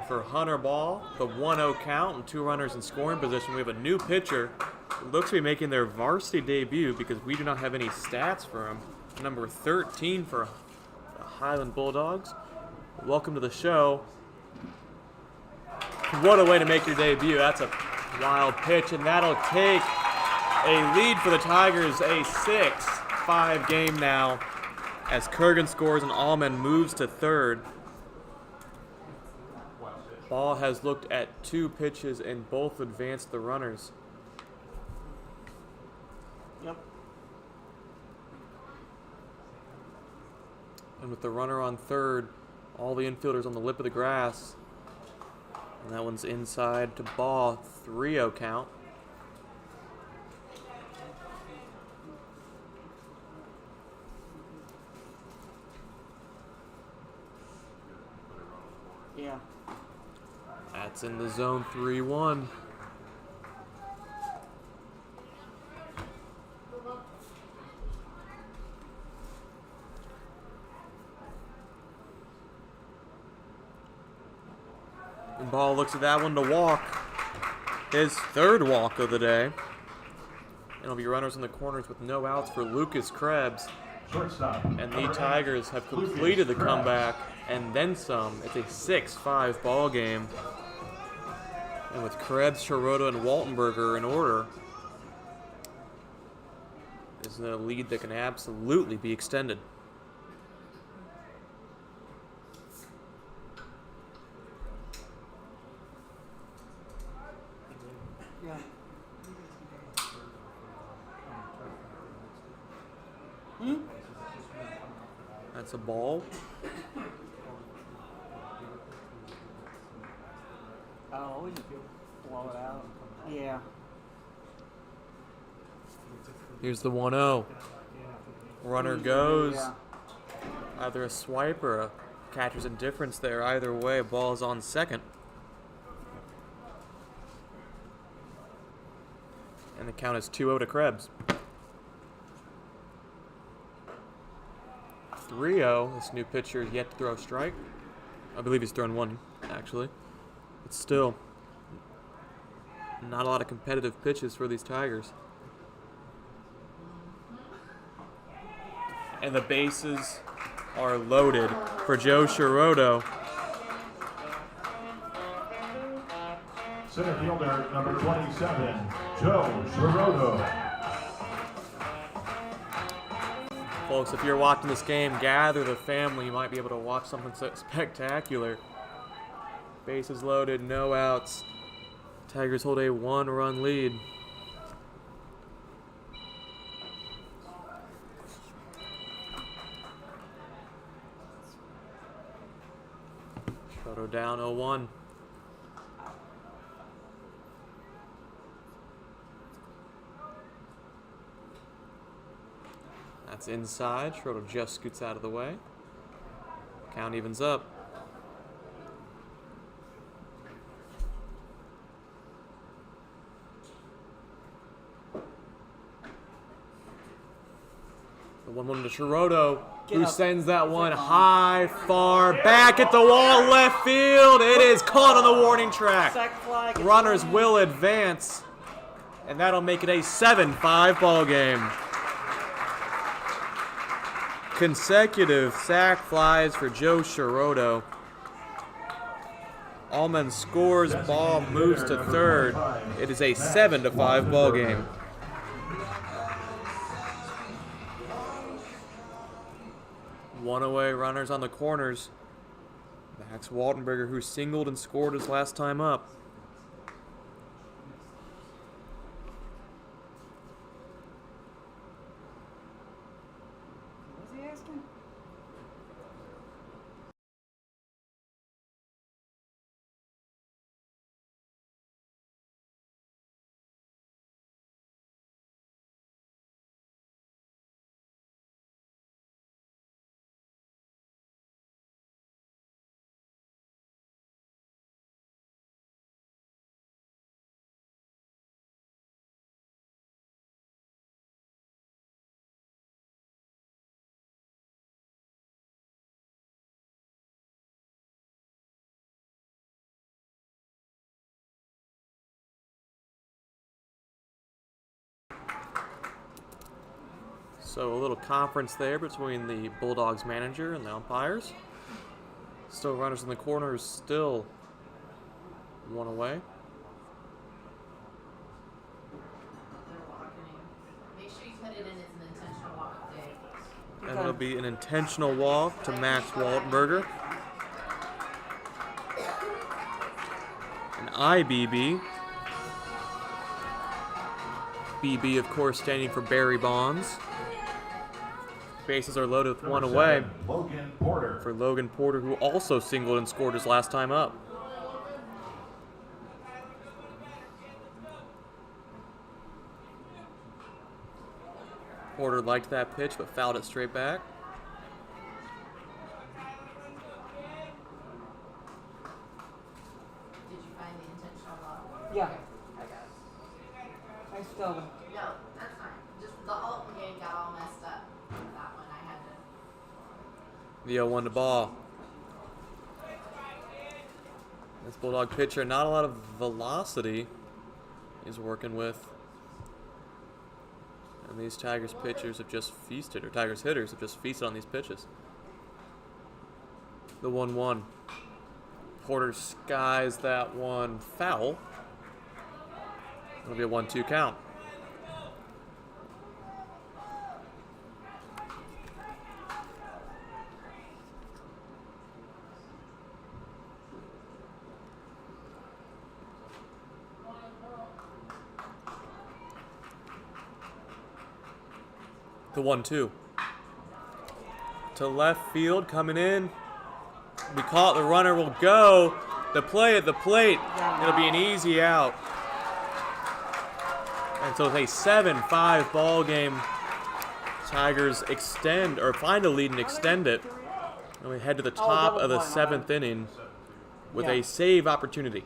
A: for Hunter Ball, the 1-0 count and 2 runners in scoring position. We have a new pitcher who looks to be making their varsity debut because we do not have any stats for him. Number 13 for the Highland Bulldogs. Welcome to the show. What a way to make your debut. That's a wild pitch, and that'll take a lead for the Tigers, a 6-5 game now as Kurgan scores and Allman moves to third. Ball has looked at 2 pitches and both advanced the runners.
D: Yep.
A: And with the runner on third, all the infielders on the lip of the grass. And that one's inside to Ball, 3-0 count.
D: Yeah.
A: That's in the zone 3-1. And Ball looks at that one to walk. His 3rd walk of the day. And it'll be runners in the corners with no outs for Lucas Krebs.
F: Shortstop.
A: And the Tigers have completed the comeback and then some. It's a 6-5 ball game. And with Krebs, Charota, and Waltenberger in order, this is a lead that can absolutely be extended.
D: Yeah.
A: That's a ball.
D: Oh, we just blow it out. Yeah.
A: Here's the 1-0. Runner goes.
D: Yeah.
A: Either a swipe or a catcher's indifference there. Either way, ball is on second. And the count is 2-0 to Krebs. 3-0. This new pitcher is yet to throw a strike. I believe he's thrown one, actually. But still, not a lot of competitive pitches for these Tigers. And the bases are loaded for Joe Shiroto.
F: Center fielder, number 27, Joe Shiroto.
A: Folks, if you're watching this game, gather the family. You might be able to watch something so spectacular. Bases loaded, no outs. Tigers hold a 1-run lead. Shiroto down 0-1. That's inside. Schroeder just scoots out of the way. Count evens up. The 1-1 to Shiroto, who sends that one high, far back at the wall, left field. It is caught on the warning track.
D: Sack fly.
A: Runners will advance, and that'll make it a 7-5 ball game. Consecutive sack flies for Joe Shiroto. Allman scores, ball moves to third. It is a 7-5 ball game. One away, runners on the corners. Max Waltenberger, who singled and scored his last time up. So a little conference there between the Bulldogs manager and the umpires. Still runners in the corners, still one away.
C: They're walking. Make sure you put it in as an intentional walk, Dave.
A: And it'll be an intentional walk to Max Waltenberger. An IBB. BB, of course, standing for Barry Bonds. Bases are loaded with one
F: Number
A: away
F: 7, Logan Porter.
A: for Logan Porter, who also singled and scored his last time up. Porter liked that pitch, but fouled it straight back.
C: Did you find the intentional walk?
D: Yeah.
C: Okay, I got it.
D: I still.
C: No, that's fine. Just the Alton game got all messed up. That one I had to.
A: The 0-1 to ball. This Bulldog pitcher, not a lot of velocity he's working with. And these Tigers pitchers have just feasted, or Tigers hitters have just feasted on these pitches. The 1-1. Porter skies that one foul. It'll be a 1-2 count. The 1-2. To left field, coming in. We call it, the runner will go. The play at the plate. It'll be an easy out. And so it's a 7-5 ball game. Tigers extend, or find a lead and extend it. And we head to the top of the 7th inning with a save opportunity.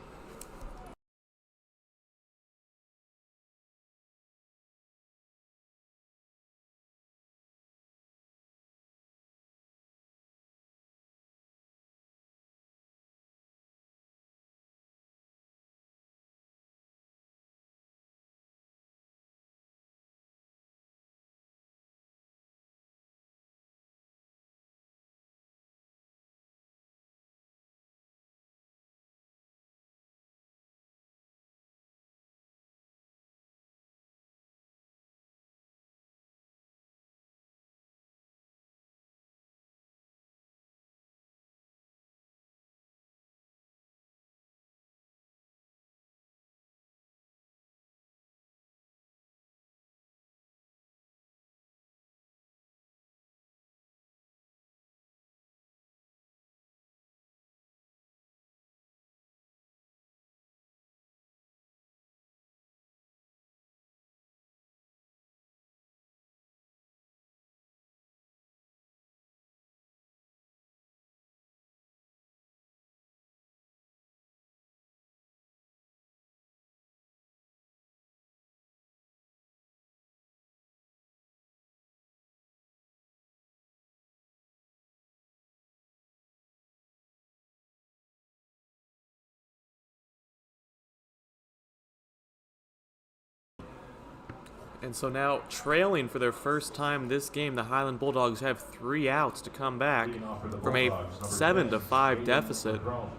A: And so now, trailing for their first time this game, the Highland Bulldogs have 3 outs to come back
F: Leading off for the
A: from a
F: Bulldogs, number
A: 7-5
F: 10,
A: deficit.
F: Chrome.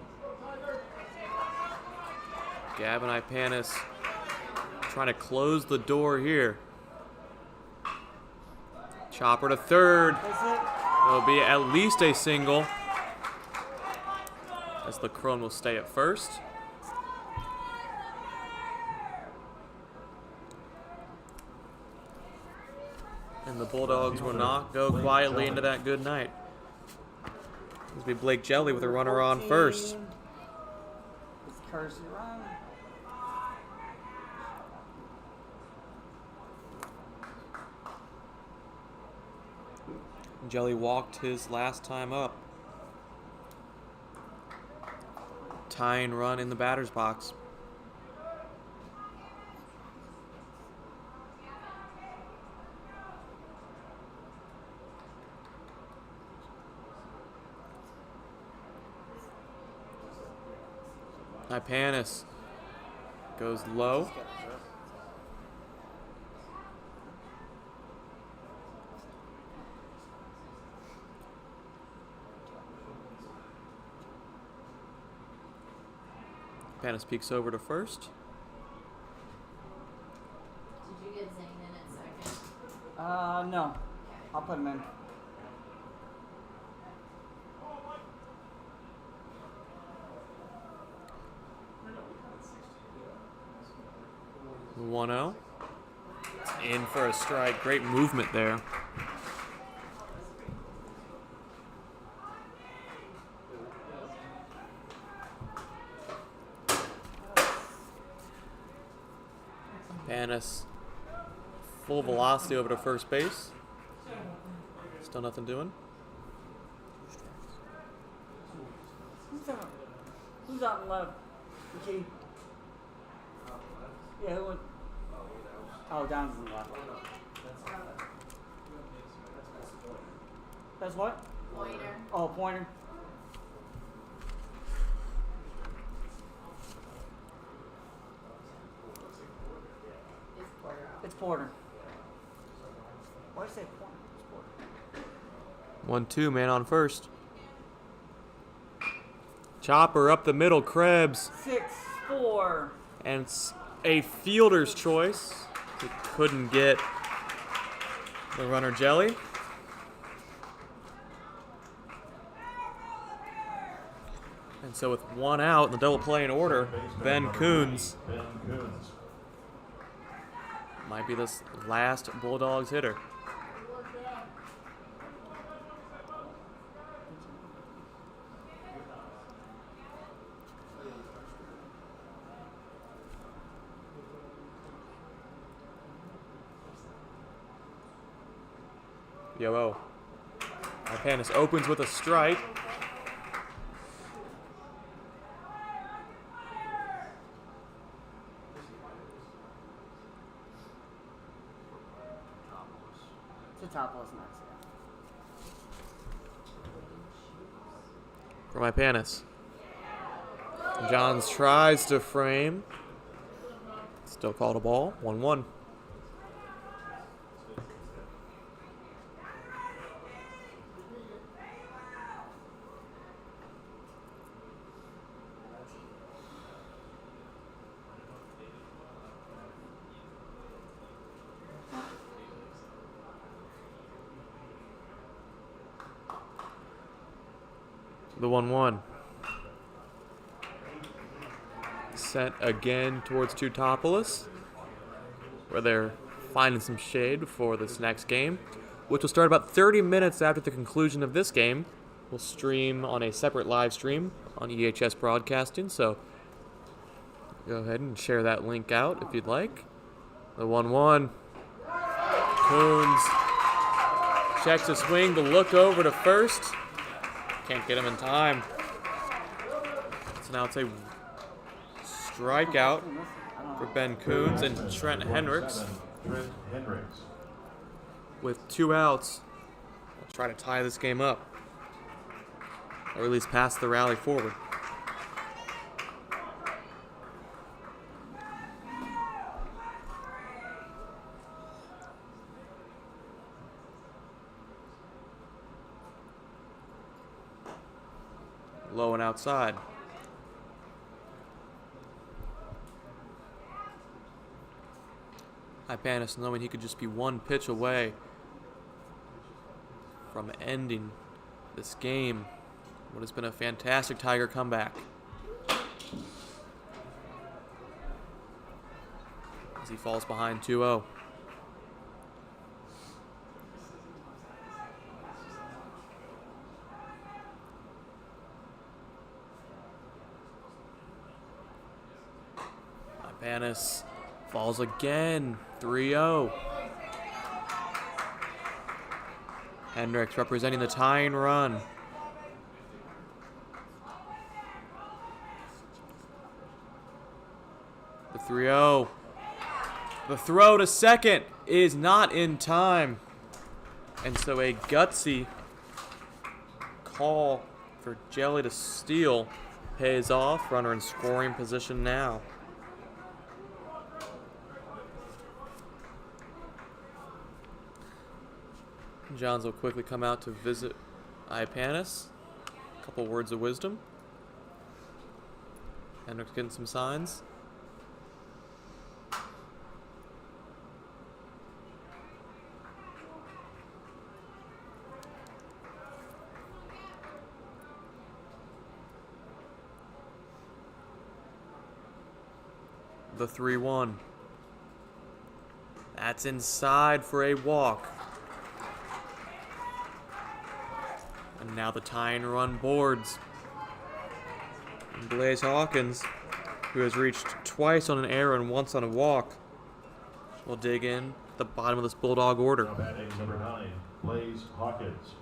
A: Gavin Ipanis trying to close the door here. Chopper to third.
D: That's it.
A: It'll be at least a single, as the Crone will stay at first. And the Bulldogs will not go quietly into that good night. This will be Blake Jelly with a runner on first.
D: It's Carson Ryan.
A: Jelly walked his last time up. Tying run in the batter's box. Ipanis goes low. Panis peeks over to first.
C: Did you get Zane in at second?
D: No.
C: Okay.
D: I'll put him in.
A: 1-0. In for a strike. Great movement there. Panis full velocity over to first base. Still nothing doing.
D: Who's out in left? Richie? Yeah, who went? Oh, Don's in left. That's what?
C: Pointer.
D: Oh, Pointer.
C: Is Porter out?
D: It's Porter. Why did I say Pointer? It's Porter.
A: 1-2, man on first. Chopper up the middle, Krebs.
D: 6-4.
A: And it's a fielder's choice. He couldn't get the runner Jelly. And so with one out in the double play in order, Ben Coons
F: Ben Coons.
A: might be this last Bulldogs hitter. Yo-oh. Panis opens with a strike.
D: To Topless next,
A: For my Panis. Johns tries to frame. Still called a ball. 1-1. The 1-1. Sent again towards Tutopoulos, where they're finding some shade before this next game, which will start about 30 minutes after the conclusion of this game. We'll stream on a separate live stream on EHS Broadcasting, so go ahead and share that link out if you'd like. The 1-1. Coons checks the swing, the look over to first. Can't get him in time. So now it's a strikeout for Ben Coons and Trent Hendricks.
F: Trent Hendricks.
A: With 2 outs, we'll try to tie this game up, or at least pass the rally forward. Low and outside. Panis knowing he could just be one pitch away from ending this game. What has been a fantastic Tiger comeback. As he falls behind 2-0. Panis falls again, 3-0. Hendricks representing the tying run. The 3-0. The throw to second is not in time. And so a gutsy call for Jelly to steal pays off. Runner in scoring position now. Johns will quickly come out to visit Panis. A couple words of wisdom. Hendrick's getting some signs. The 3-1. That's inside for a walk. And now the tie and run boards. And Blaze Hawkins, who has reached twice on an error and once on a walk, will dig in at the bottom of this Bulldog order.
F: Now batting number 9, Blaze Hawkins.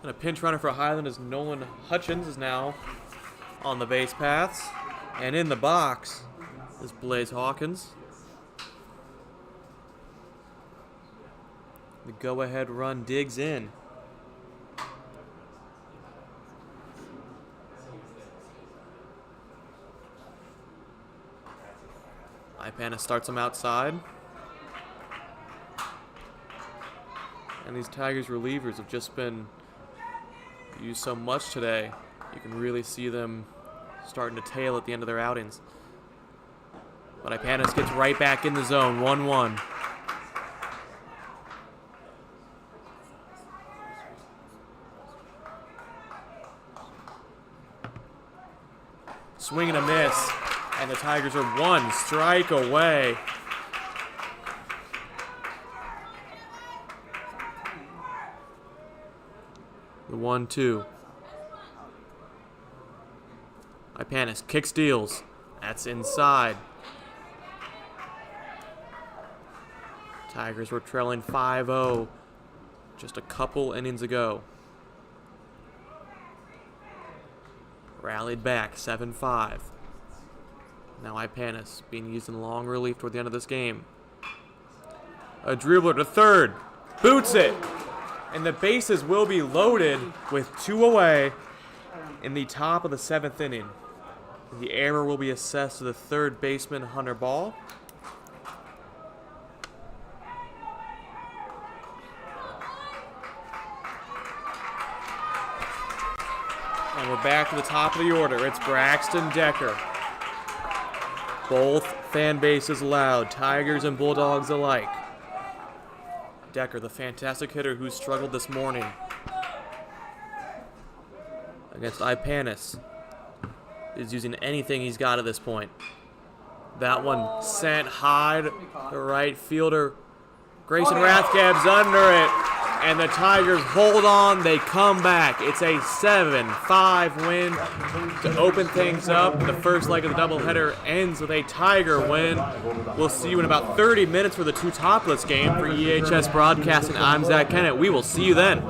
A: And a pinch runner for Highland as Nolan Hutchins is now on the base paths. And in the box is Blaze Hawkins. The go-ahead run digs in. Ipana starts him outside. And these Tigers relievers have just been used so much today. You can really see them starting to tail at the end of their outings. But Ipanis gets right back in the zone, 1-1. Swing and a miss, and the Tigers are one strike away. The 1-2. Ipanis kick steals. That's inside. Tigers were trailing 5-0 just a couple innings ago. Rallied back 7-5. Now Ipanis being used in long relief toward the end of this game. A dribbler to third. Boots it. And the bases will be loaded with 2 away in the top of the 7th inning. The error will be assessed to the third baseman, Hunter Ball. And we're back to the top of the order. It's Braxton Decker. Both fan bases loud, Tigers and Bulldogs alike. Decker, the fantastic hitter who struggled this morning against Ipanis, is using anything he's got at this point. That one sent high to the right fielder. Grayson Rathgab's under it, and the Tigers hold on. They come back. It's a 7-5 win to open things up. The first leg of the doubleheader ends with a Tiger win. We'll see you in about 30 minutes for the two topless game. For EHS Broadcasting, I'm Zach Kennett. We will see you then.